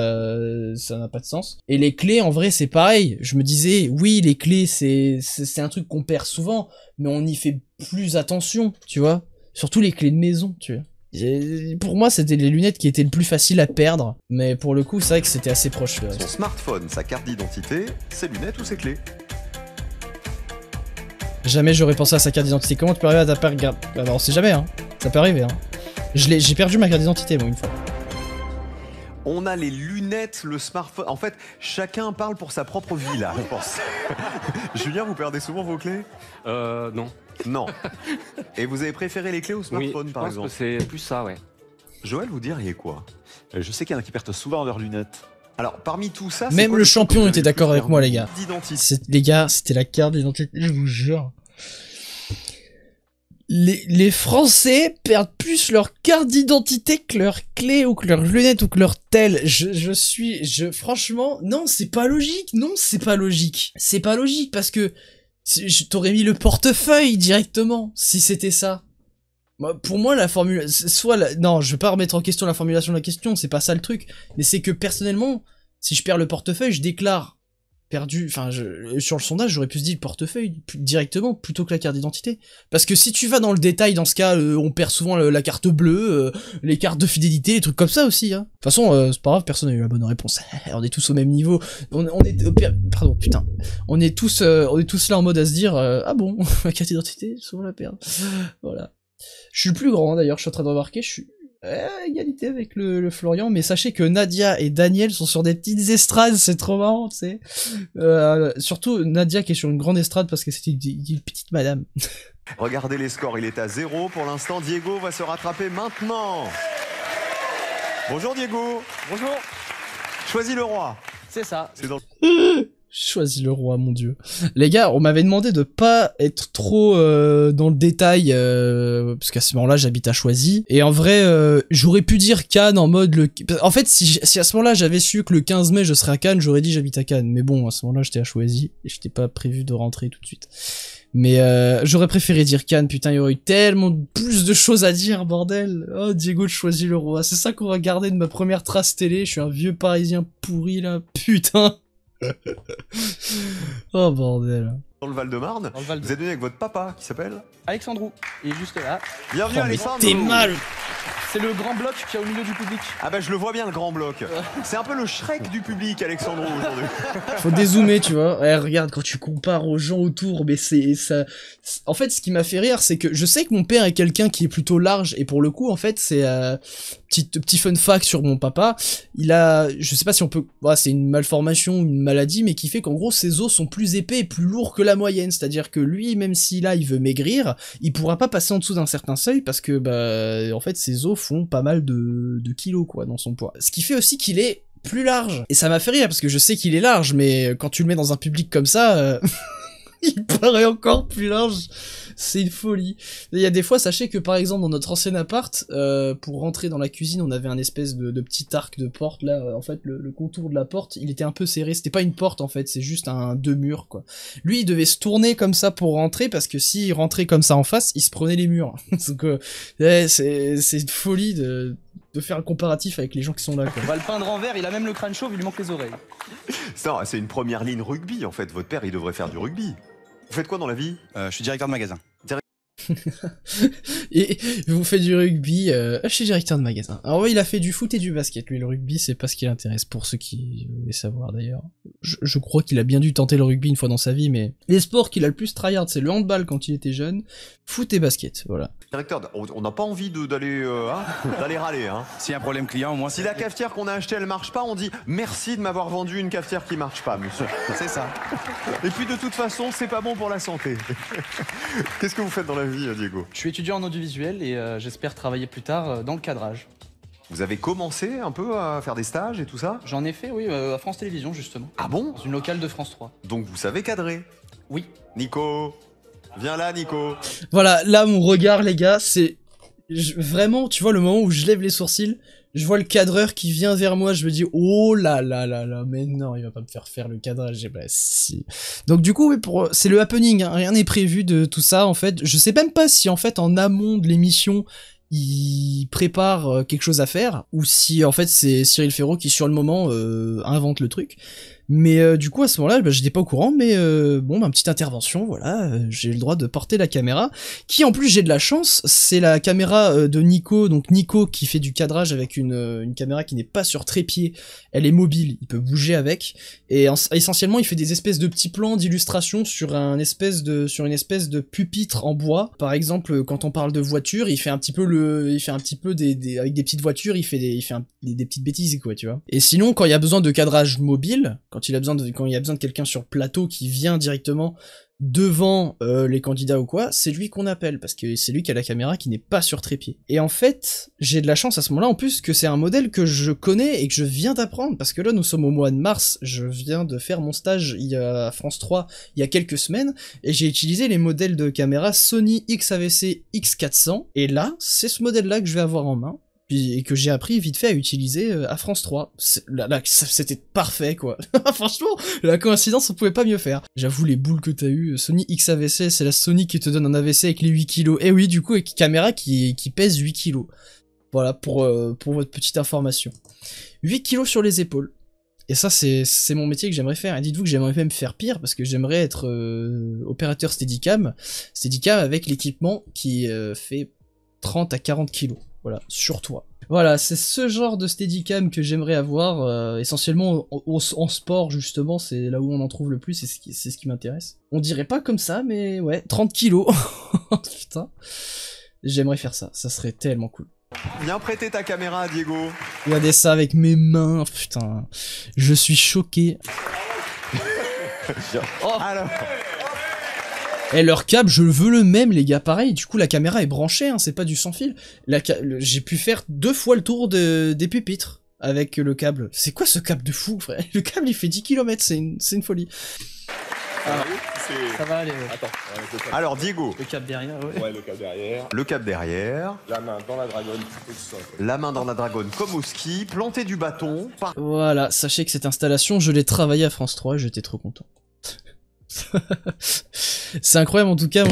n'a pas de sens. Et les clés en vrai c'est pareil, je me disais oui les clés c'est un truc qu'on perd souvent, mais on y fait plus attention, tu vois, surtout les clés de maison, tu vois. Et pour moi c'était les lunettes qui étaient le plus facile à perdre, mais pour le coup c'est vrai que c'était assez proche. Son smartphone, sa carte d'identité, ses lunettes ou ses clés? Jamais j'aurais pensé à sa carte d'identité. Comment tu peux arriver à ta carte? Bah, on sait jamais hein, ça peut arriver hein. J'ai perdu ma carte d'identité, moi, une fois. On a les lunettes, le smartphone. En fait, chacun parle pour sa propre vie, là, je pense. Julien, vous perdez souvent vos clés? Non. Non. Et vous avez préféré les clés au smartphone, Oui, par exemple? c'est plus ça, ouais. Joël, vous diriez quoi? Je sais qu'il y en a qui perdent souvent leurs lunettes. Alors, parmi tout ça... c'est Même quoi le truc champion que vous était avez d'accord le plus avec moi, les gars. perdu d'identité? Les gars, c'était la carte d'identité, je vous jure. Les Français perdent plus leur carte d'identité que leur clé ou que leurs lunettes ou que leur tel. Franchement, non, c'est pas logique. Non, c'est pas logique. C'est pas logique parce que t'aurais mis le portefeuille directement si c'était ça. Pour moi, la formule, non, je vais pas remettre en question la formulation de la question, c'est pas ça le truc. Mais c'est que personnellement, si je perds le portefeuille, je déclare perdu, enfin, sur le sondage, j'aurais pu se dire le portefeuille directement plutôt que la carte d'identité. Parce que si tu vas dans le détail, dans ce cas, on perd souvent la carte bleue, les cartes de fidélité, les trucs comme ça aussi, hein. De toute façon, c'est pas grave, personne n'a eu la bonne réponse. On est tous au même niveau. On est tous là en mode à se dire, ah bon, la carte d'identité, souvent la perdre. Voilà. Je suis le plus grand, d'ailleurs, je suis en train de remarquer, je suis égalité avec le Florian, mais sachez que Nadia et Daniel sont sur des petites estrades, c'est trop marrant, tu sais. Surtout Nadia qui est sur une grande estrade parce que c'était une petite madame. Regardez les scores, il est à 0 pour l'instant. Diego va se rattraper maintenant. Bonjour Diego. Bonjour. Choisis le roi. C'est ça. C'est dans Choisis le roi, mon dieu. Les gars, on m'avait demandé de pas être trop dans le détail, parce qu'à ce moment-là, j'habite à Choisy. Et en vrai, j'aurais pu dire Cannes en mode... En fait, si à ce moment-là, j'avais su que le 15 mai, je serais à Cannes, j'aurais dit j'habite à Cannes. Mais bon, à ce moment-là, j'étais à Choisy, et j'étais pas prévu de rentrer tout de suite. Mais j'aurais préféré dire Cannes, putain, il y aurait eu tellement plus de choses à dire, bordel. Oh, Diego, choisis le roi. C'est ça qu'on va garder de ma première trace télé. Je suis un vieux parisien pourri, là. Putain. Oh bordel. le Val-de-Marne. Vous êtes venu avec votre papa qui s'appelle Alexandrou. Il est juste là. Bienvenue Alexandre. T'es mal. C'est le grand bloc qui est au milieu du public. Ah bah je le vois bien le grand bloc. C'est un peu le Shrek du public Alexandre aujourd'hui. Faut dézoomer tu vois. Ouais, regarde quand tu compares aux gens autour, mais c'est ça. En fait ce qui m'a fait rire c'est que je sais que mon père est quelqu'un qui est plutôt large et pour le coup en fait c'est petit fun fact sur mon papa. Il a, je sais pas si on peut, c'est une malformation, une maladie, mais qui fait qu'en gros ses os sont plus épais et plus lourds que la moyenne. C'est-à-dire que lui, même si là il veut maigrir, il pourra pas passer en dessous d'un certain seuil parce que en fait ses os font pas mal de kilos quoi dans son poids. Ce qui fait aussi qu'il est plus large. Et ça m'a fait rire parce que je sais qu'il est large, mais quand tu le mets dans un public comme ça, il paraît encore plus large. C'est une folie. Il y a des fois, sachez que par exemple dans notre ancien appart, pour rentrer dans la cuisine, on avait un espèce de petit arc de porte là. En fait, le contour de la porte, il était un peu serré. C'était pas une porte en fait, c'est juste deux murs quoi. Lui, il devait se tourner comme ça pour rentrer parce que s'il rentrait comme ça en face, il se prenait les murs. Donc c'est une folie de faire le comparatif avec les gens qui sont là quoi. On va le peindre en vert, il a même le crâne chauve, il lui manque les oreilles. Non, c'est une première ligne rugby en fait. Votre père, il devrait faire du rugby. Vous faites quoi dans la vie? Je suis directeur de magasin. Et vous faites du rugby, je suis directeur de magasin. Alors oui, il a fait du foot et du basket, lui le rugby c'est pas ce qui l'intéresse, pour ceux qui voulaient savoir d'ailleurs. Je crois qu'il a bien dû tenter le rugby une fois dans sa vie, mais les sports qu'il a le plus tryhard c'est le handball quand il était jeune, foot et basket, voilà. Directeur, on n'a pas envie d'aller d'aller râler hein. S'il y a un problème client, moi si la cafetière qu'on a achetée elle marche pas, on dit merci de m'avoir vendu une cafetière qui marche pas monsieur. c'est ça. Et puis de toute façon c'est pas bon pour la santé. Qu'est-ce que vous faites dans la vie Diego? Je suis étudiant en audiovisuel et j'espère travailler plus tard dans le cadrage. Vous avez commencé un peu à faire des stages et tout ça? J'en ai fait, oui, à France Télévisions justement. Ah bon? Dans une locale de France 3. Donc vous savez cadrer? Oui. Nico, viens là Nico. Voilà, là mon regard les gars, c'est... Vraiment, tu vois le moment où je lève les sourcils, je vois le cadreur qui vient vers moi, je me dis oh là là là là, mais non, il va pas me faire le cadrage. Bah si. Donc du coup, oui, c'est le happening, hein, rien n'est prévu de tout ça en fait. Je sais même pas si en fait en amont de l'émission il prépare quelque chose à faire ou si en fait c'est Cyril Ferraud qui sur le moment invente le truc. Mais du coup à ce moment-là, j'étais pas au courant, mais petite intervention, voilà, j'ai le droit de porter la caméra, qui en plus j'ai de la chance, c'est la caméra de Nico, donc Nico qui fait du cadrage avec une caméra qui n'est pas sur trépied, elle est mobile, il peut bouger avec, et essentiellement il fait des espèces de petits plans d'illustration sur une espèce de pupitre en bois. Par exemple, quand on parle de voiture, il fait un petit peu avec des petites voitures, il fait des petites bêtises quoi, tu vois. Et sinon quand il y a besoin de cadrage mobile, quand il y a besoin de quelqu'un sur plateau qui vient directement devant les candidats ou quoi, c'est lui qu'on appelle, parce que c'est lui qui a la caméra qui n'est pas sur trépied. Et en fait, j'ai de la chance à ce moment-là, en plus que c'est un modèle que je connais et que je viens d'apprendre, parce que là nous sommes au mois de mars, je viens de faire mon stage à France 3 il y a quelques semaines, et j'ai utilisé les modèles de caméra Sony XAVC X400, et là, c'est ce modèle-là que je vais avoir en main, et que j'ai appris vite fait à utiliser à France 3. Là, c'était parfait, quoi. Franchement, la coïncidence, on pouvait pas mieux faire. J'avoue, les boules que t'as eu, Sony XAVC, c'est la Sony qui te donne un AVC avec les 8 kilos. Et oui, du coup, avec une caméra qui pèse 8 kilos. Voilà, pour votre petite information. 8 kilos sur les épaules. Et ça, c'est mon métier que j'aimerais faire. Et dites-vous que j'aimerais même faire pire, parce que j'aimerais être opérateur Steadicam. Steadicam avec l'équipement qui fait 30 à 40 kilos. Voilà, sur toi. Voilà, c'est ce genre de Steadicam que j'aimerais avoir, essentiellement en sport justement, c'est là où on en trouve le plus, c'est ce qui m'intéresse. On dirait pas comme ça, mais ouais, 30 kilos. Putain, j'aimerais faire ça, ça serait tellement cool. Viens prêter ta caméra à Diego. Regardez ça avec mes mains, putain, je suis choqué. Alors... Et leur câble, je veux le même, les gars, pareil, du coup la caméra est branchée, hein, c'est pas du sans fil. J'ai pu faire 2 fois le tour des pupitres avec le câble. C'est quoi ce câble de fou, frère? Le câble il fait 10 km, c'est une folie. Ah, ça va aller. Attends. Alors Diego. Le câble derrière, ouais. Ouais, le câble derrière. Le câble derrière. La main dans la dragonne. La main dans la dragonne comme au ski. Planter du bâton. Voilà, sachez que cette installation, je l'ai travaillée à France 3 et j'étais trop content. C'est incroyable en tout cas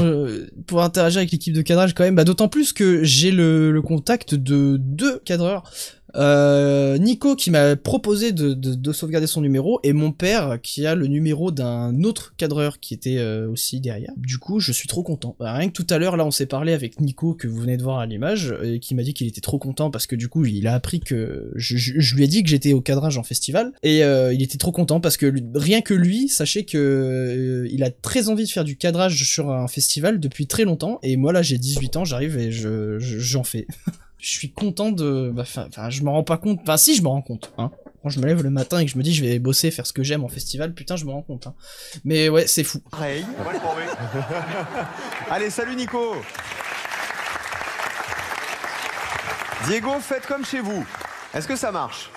pour interagir avec l'équipe de cadrage quand même, bah, d'autant plus que j'ai le contact de 2 cadreurs, Nico qui m'a proposé de sauvegarder son numéro et mon père qui a le numéro d'un autre cadreur qui était aussi derrière. Du coup je suis trop content, bah, rien que tout à l'heure là on s'est parlé avec Nico que vous venez de voir à l'image et qui m'a dit qu'il était trop content parce que du coup il a appris que je lui ai dit que j'étais au cadrage en festival et il était trop content parce que rien que lui, sachez que il a très envie de faire du cadrage sur un festival depuis très longtemps et moi là j'ai 18 ans, j'arrive et j'en fais. Je suis content de... Enfin, je me rends pas compte... Enfin, si, je me rends compte, hein. Quand je me lève le matin et que je me dis je vais bosser, faire ce que j'aime en festival, putain, je me rends compte, hein. Mais ouais, c'est fou. Pareil. Allez, salut Nico. Diego, faites comme chez vous. Est-ce que ça marche?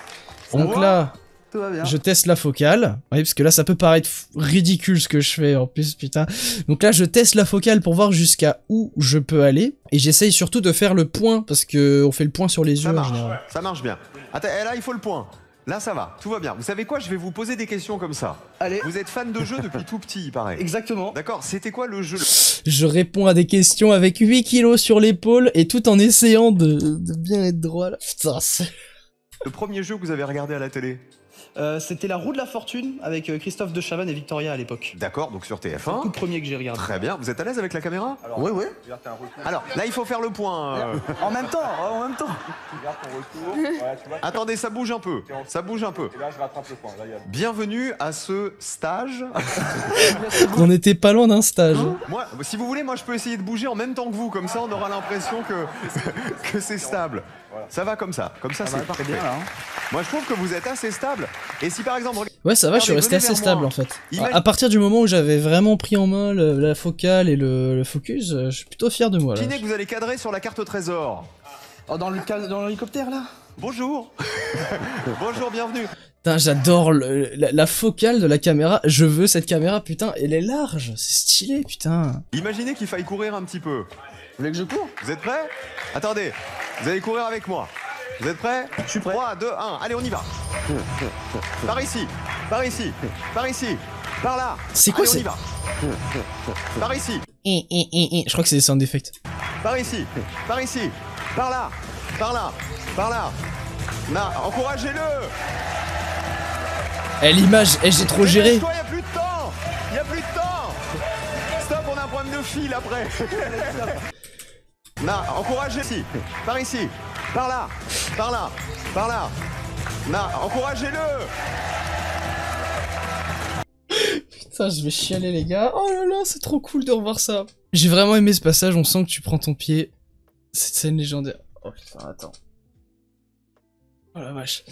Donc là... Tout va bien. Je teste la focale, oui, parce que là ça peut paraître ridicule ce que je fais en plus, putain. Donc là je teste la focale pour voir jusqu'à où je peux aller, et j'essaye surtout de faire le point, parce que on fait le point sur les yeux en général. Ça marche bien. Attends, là il faut le point. Là ça va, tout va bien. Vous savez quoi, je vais vous poser des questions comme ça. Allez. Vous êtes fan de jeu depuis tout petit, il paraît. Exactement. D'accord, c'était quoi le jeu? Je réponds à des questions avec 8 kilos sur l'épaule, et tout en essayant de bien être droit là. Putain, c'est... Le premier jeu que vous avez regardé à la télé? C'était La Roue de la Fortune avec Christophe de Chavannes et Victoria à l'époque. D'accord, donc sur C'est le TF1. tout premier que j'ai regardé. Très bien, vous êtes à l'aise avec la caméra? Oui, oui. Alors, là il faut faire le point. En même temps, en même temps. Regarde ton retour. Voilà, tu vois. Attendez, ça bouge un peu. Ça bouge un peu. Et là, je rattrape le point. Là, il y a... Bienvenue à ce stage. On n'était pas loin d'un stage. Moi, si vous voulez, moi je peux essayer de bouger en même temps que vous, comme ça on aura l'impression que c'est stable. Ça va comme ça c'est Très bien là. Hein. Moi je trouve que vous êtes assez stable. Et si par exemple... Ouais, ça va, je suis resté venez assez vers stable moi. en fait. Imagine- À partir du moment où j'avais vraiment pris en main la focale et le focus, je suis plutôt fier de moi là. Imaginez que vous allez cadrer sur la carte au trésor. Oh, dans l'hélicoptère là. Bonjour. Bonjour, bienvenue. Putain, j'adore la focale de la caméra, je veux cette caméra, putain, elle est large, c'est stylé, putain. Imaginez qu'il faille courir un petit peu. Vous voulez que je cours? Vous êtes prêts? Attendez, vous allez courir avec moi. Vous êtes prêts? Je suis prêt. 3, 2, 1, allez on y va. Par ici, par ici, par ici, par là. C'est quoi, allez, on c'est- y va. Par ici, Je crois que c'est des sound effects. par ici, par ici, par là, par là, par là. Encouragez-le. Eh, l'image, j'ai trop géré. Dépêche-toi, y a plus de temps. Y a plus de temps. Stop, on a un problème de fil après. Encouragez ici, par ici, par là, par là, par là. Encouragez-le. Putain, je vais chialer les gars. Oh là là, c'est trop cool de revoir ça. J'ai vraiment aimé ce passage, on sent que tu prends ton pied. Cette scène légendaire. Oh putain, attends. Oh la vache.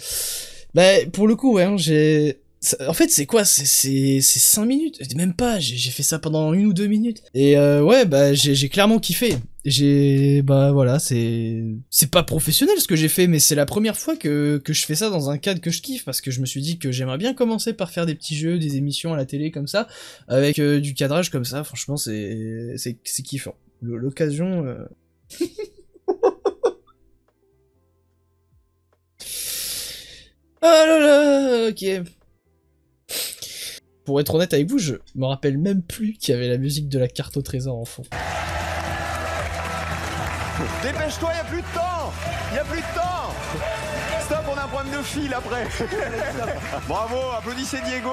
Bah, pour le coup, ouais, hein, j'ai En fait, c'est quoi? C'est 5 minutes. Même pas, j'ai fait ça pendant 1 ou 2 minutes. Et ouais, bah j'ai clairement kiffé. Bah voilà, c'est pas professionnel ce que j'ai fait, mais c'est la première fois que je fais ça dans un cadre que je kiffe, parce que je me suis dit que j'aimerais bien commencer par faire des petits jeux, des émissions à la télé comme ça, avec du cadrage comme ça. Franchement, c'est kiffant. L'occasion... Ah là là, ok. Pour être honnête avec vous, je me rappelle même plus qu'il y avait la musique de la carte au trésor en fond. Dépêche-toi, y a plus de temps. Y a plus de temps. Stop, on a un problème de fil après. Bravo, applaudissez Diego.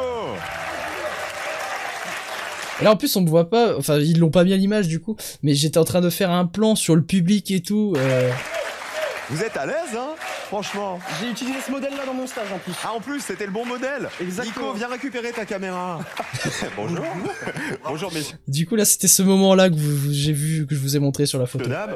Et là en plus on me voit pas, enfin ils l'ont pas mis à l'image du coup, mais j'étais en train de faire un plan sur le public et tout. Vous êtes à l'aise, hein? Franchement. J'ai utilisé ce modèle-là dans mon stage en plus. Ah, en plus, c'était le bon modèle. Exactement. Nico, viens récupérer ta caméra. Bonjour. Bonjour, messieurs. Du coup là c'était ce moment-là que j'ai vu, que je vous ai montré sur la photo. Dames.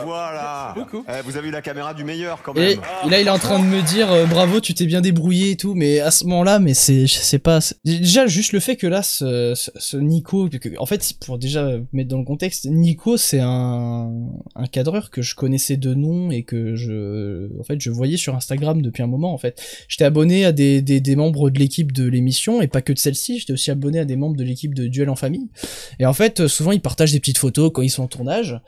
Voilà. Beaucoup. Vous avez eu la caméra du meilleur quand Et même. là il est en train de me dire bravo, tu t'es bien débrouillé et tout, mais à ce moment-là, mais je sais pas, déjà juste le fait que là ce Nico, en fait pour déjà mettre dans le contexte, Nico c'est un cadreur que je connaissais de nom et que en fait je voyais sur Instagram depuis un moment. En fait j'étais abonné à des membres de l'équipe de l'émission, et pas que de celle-ci, j'étais aussi abonné à des membres de l'équipe de Duel en famille, et en fait souvent ils partagent des petites photos quand ils sont en tournage.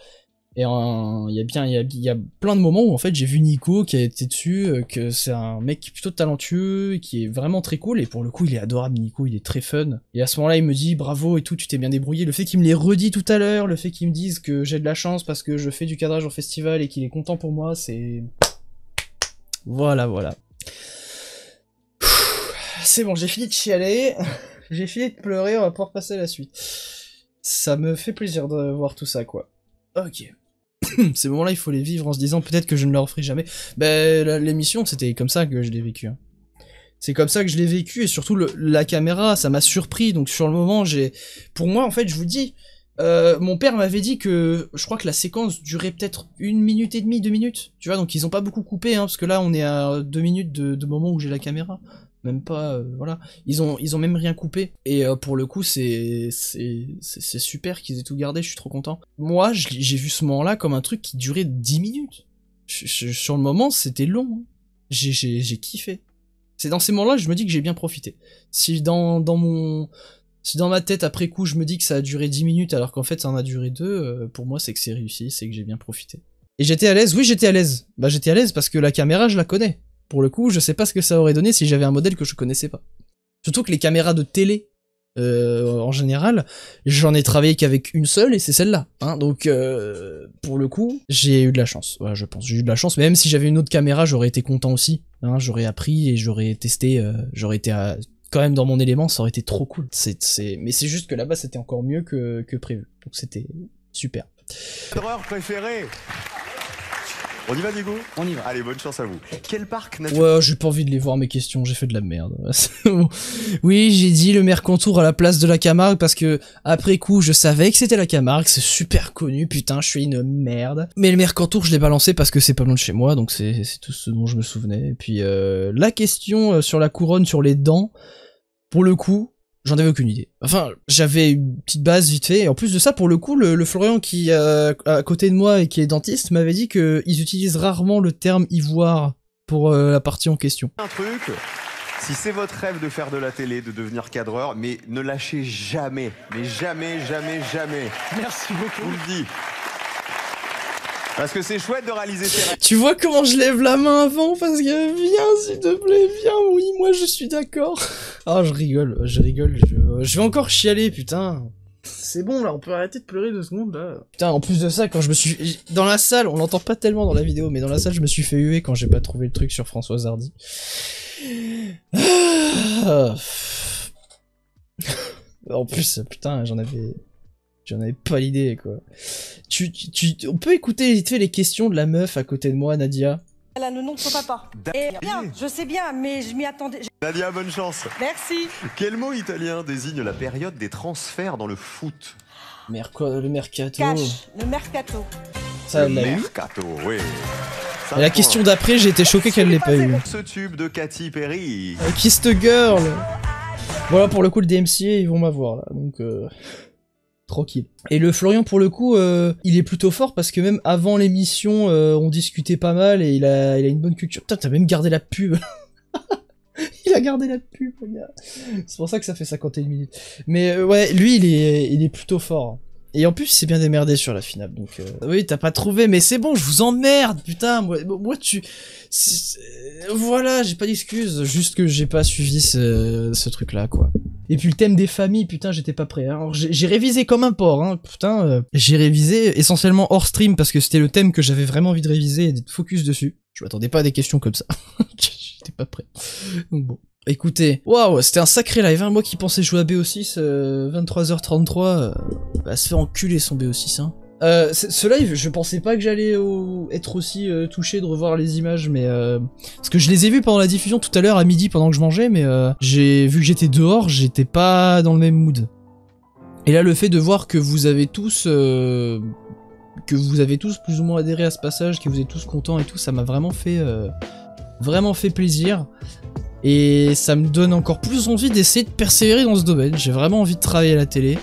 Et il y a plein de moments où en fait j'ai vu Nico qui a été dessus, que c'est un mec plutôt talentueux, qui est vraiment très cool, et pour le coup il est adorable Nico, il est très fun. Et à ce moment-là il me dit bravo et tout, tu t'es bien débrouillé. Le fait qu'il me l'ait redit tout à l'heure, le fait qu'il me dise que j'ai de la chance parce que je fais du cadrage en festival et qu'il est content pour moi, c'est... Voilà. C'est bon, j'ai fini de chialer, j'ai fini de pleurer, on va pouvoir passer à la suite. Ça me fait plaisir de voir tout ça quoi. Ok. Ces moments-là, il faut les vivre en se disant peut-être que je ne le referai jamais. L'émission, c'était comme ça que je l'ai vécu. Hein. C'est comme ça que je l'ai vécu, et surtout la caméra, ça m'a surpris. Donc sur le moment, pour moi, en fait, je vous dis, mon père m'avait dit que je crois que la séquence durait peut-être 1 minute et demie, 2 minutes. Tu vois, donc ils ont pas beaucoup coupé, hein, parce que là, on est à 2 minutes de moment où j'ai la caméra. Même pas, voilà. Ils ont même rien coupé. Et pour le coup, c'est super qu'ils aient tout gardé, je suis trop content. Moi, j'ai vu ce moment-là comme un truc qui durait 10 minutes. Sur le moment, c'était long. Hein. J'ai kiffé. C'est dans ces moments-là que je me dis que j'ai bien profité. Si dans ma tête, après coup, je me dis que ça a duré 10 minutes alors qu'en fait ça en a duré 2, pour moi c'est que c'est réussi, c'est que j'ai bien profité. Et j'étais à l'aise, oui j'étais à l'aise. Bah j'étais à l'aise parce que la caméra, je la connais. Pour le coup, je sais pas ce que ça aurait donné si j'avais un modèle que je connaissais pas. Surtout que les caméras de télé, en général, j'en ai travaillé qu'avec une seule, et c'est celle-là. Hein, donc, pour le coup, j'ai eu de la chance. Voilà, je pense, j'ai eu de la chance. Mais même si j'avais une autre caméra, j'aurais été content aussi. Hein, j'aurais appris et j'aurais testé. J'aurais été quand même dans mon élément. Ça aurait été trop cool. Mais c'est juste que là-bas, c'était encore mieux que prévu. Donc c'était super. Cadreur préféré. On y va Diego? On y va. Allez, bonne chance à vous. Quel parc naturel? Ouais, j'ai pas envie de les voir mes questions, j'ai fait de la merde. Oui, j'ai dit le Mercantour à la place de la Camargue parce que, après coup, je savais que c'était la Camargue, c'est super connu, putain, je suis une merde. Mais le Mercantour, je l'ai balancé parce que c'est pas loin de chez moi, donc c'est tout ce dont je me souvenais. Et puis, la question sur la couronne, sur les dents, pour le coup, j'en avais aucune idée. Enfin, j'avais une petite base vite fait, et en plus de ça, pour le coup, le Florian qui à côté de moi et qui est dentiste m'avait dit qu'ils utilisent rarement le terme ivoire pour la partie en question. Un truc, si c'est votre rêve de faire de la télé, de devenir cadreur, mais ne lâchez jamais, mais jamais. Merci beaucoup. Je vous le dis. Parce que c'est chouette de réaliser ses rêves. Tu vois comment je lève la main avant parce que viens s'il te plaît, viens, oui, moi je suis d'accord. Ah, je rigole, je vais encore chialer, putain. C'est bon là, on peut arrêter de pleurer 2 secondes là. Putain, en plus de ça, quand je me suis... Dans la salle, on l'entend pas tellement dans la vidéo, mais dans la salle je me suis fait huer quand j'ai pas trouvé le truc sur Françoise Hardy. En plus, putain, j'en avais pas l'idée, quoi. On peut écouter vite fait les questions de la meuf à côté de moi, Nadia. Elle a le nom de son papa. Et bien, je sais bien, mais je m'y attendais. Nadia, bonne chance. Merci. Quel mot italien désigne la période des transferts dans le foot? Le mercato. Cash, le mercato. Ça, elle l'a eu. Mercato, oui. Et la question d'après, j'ai été choqué qu'elle l'ait pas eu. Ce tube de Katy Perry. Kiss the Girl. Voilà, pour le coup, le DMCA, ils vont m'avoir, là, donc tranquille. Et le Florian, pour le coup, il est plutôt fort, parce que même avant l'émission, on discutait pas mal, et il a une bonne culture. Putain, t'as même gardé la pub. Il a gardé la pub, le gars. C'est pour ça que ça fait 51 minutes. Mais ouais, lui, il est plutôt fort. Et en plus, il s'est bien démerdé sur la finale, donc... Oui, t'as pas trouvé, mais c'est bon, je vous emmerde, putain, moi voilà, j'ai pas d'excuses, juste que j'ai pas suivi ce truc-là, quoi. Et puis le thème des familles, putain, j'étais pas prêt. Alors j'ai révisé comme un porc, hein, putain, j'ai révisé essentiellement hors stream, parce que c'était le thème que j'avais vraiment envie de réviser et d'être focus dessus. Je m'attendais pas à des questions comme ça. J'étais pas prêt. Donc bon. Écoutez, waouh, c'était un sacré live, hein. Moi qui pensais jouer à BO6, 23h33, bah se fait enculer son BO6, hein. Ce live, je pensais pas que j'allais être aussi touché de revoir les images, mais parce que je les ai vus pendant la diffusion tout à l'heure à midi pendant que je mangeais, mais j'ai vu que j'étais dehors, j'étais pas dans le même mood. Et là, le fait de voir que vous avez tous plus ou moins adhéré à ce passage, que vous êtes tous contents et tout, ça m'a vraiment fait plaisir. Et ça me donne encore plus envie d'essayer de persévérer dans ce domaine. J'ai vraiment envie de travailler à la télé.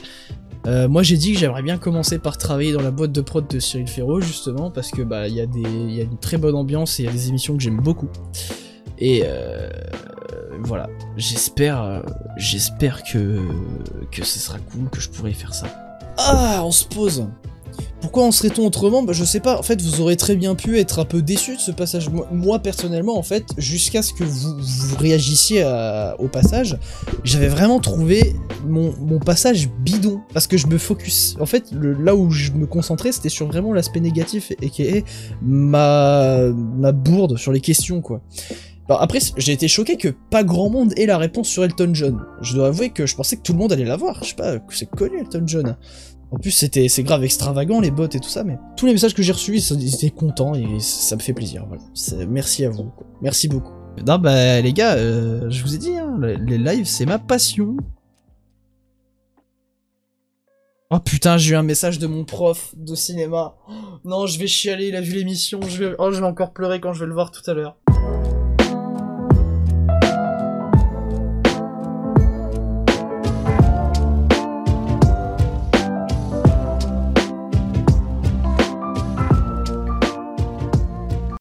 Moi j'ai dit que j'aimerais bien commencer par travailler dans la boîte de prod de Cyril Ferraud, justement, parce que bah il y a une très bonne ambiance et il y a des émissions que j'aime beaucoup. Et voilà, j'espère que ce sera cool, que je pourrai faire ça. Ah, on se pose. Pourquoi en serait-on autrement? Bah je sais pas, en fait vous aurez très bien pu être un peu déçu de ce passage. Moi personnellement en fait, jusqu'à ce que vous réagissiez au passage, j'avais vraiment trouvé mon passage bidon. Parce que je me focus, en fait là où je me concentrais c'était sur vraiment l'aspect négatif et qui est ma bourde sur les questions quoi. Alors après, j'ai été choqué que pas grand monde ait la réponse sur Elton John. Je dois avouer que je pensais que tout le monde allait l'avoir, je sais pas, que c'est connu Elton John. En plus, c'est grave extravagant, les bots et tout ça, mais tous les messages que j'ai reçus, ils étaient contents et ça me fait plaisir, voilà. Merci à vous, quoi. Merci beaucoup. Non, bah, les gars, je vous ai dit, hein, les lives, c'est ma passion. Oh putain, j'ai eu un message de mon prof de cinéma. Non, je vais chialer, il a vu l'émission, je vais encore pleurer quand je vais le voir tout à l'heure.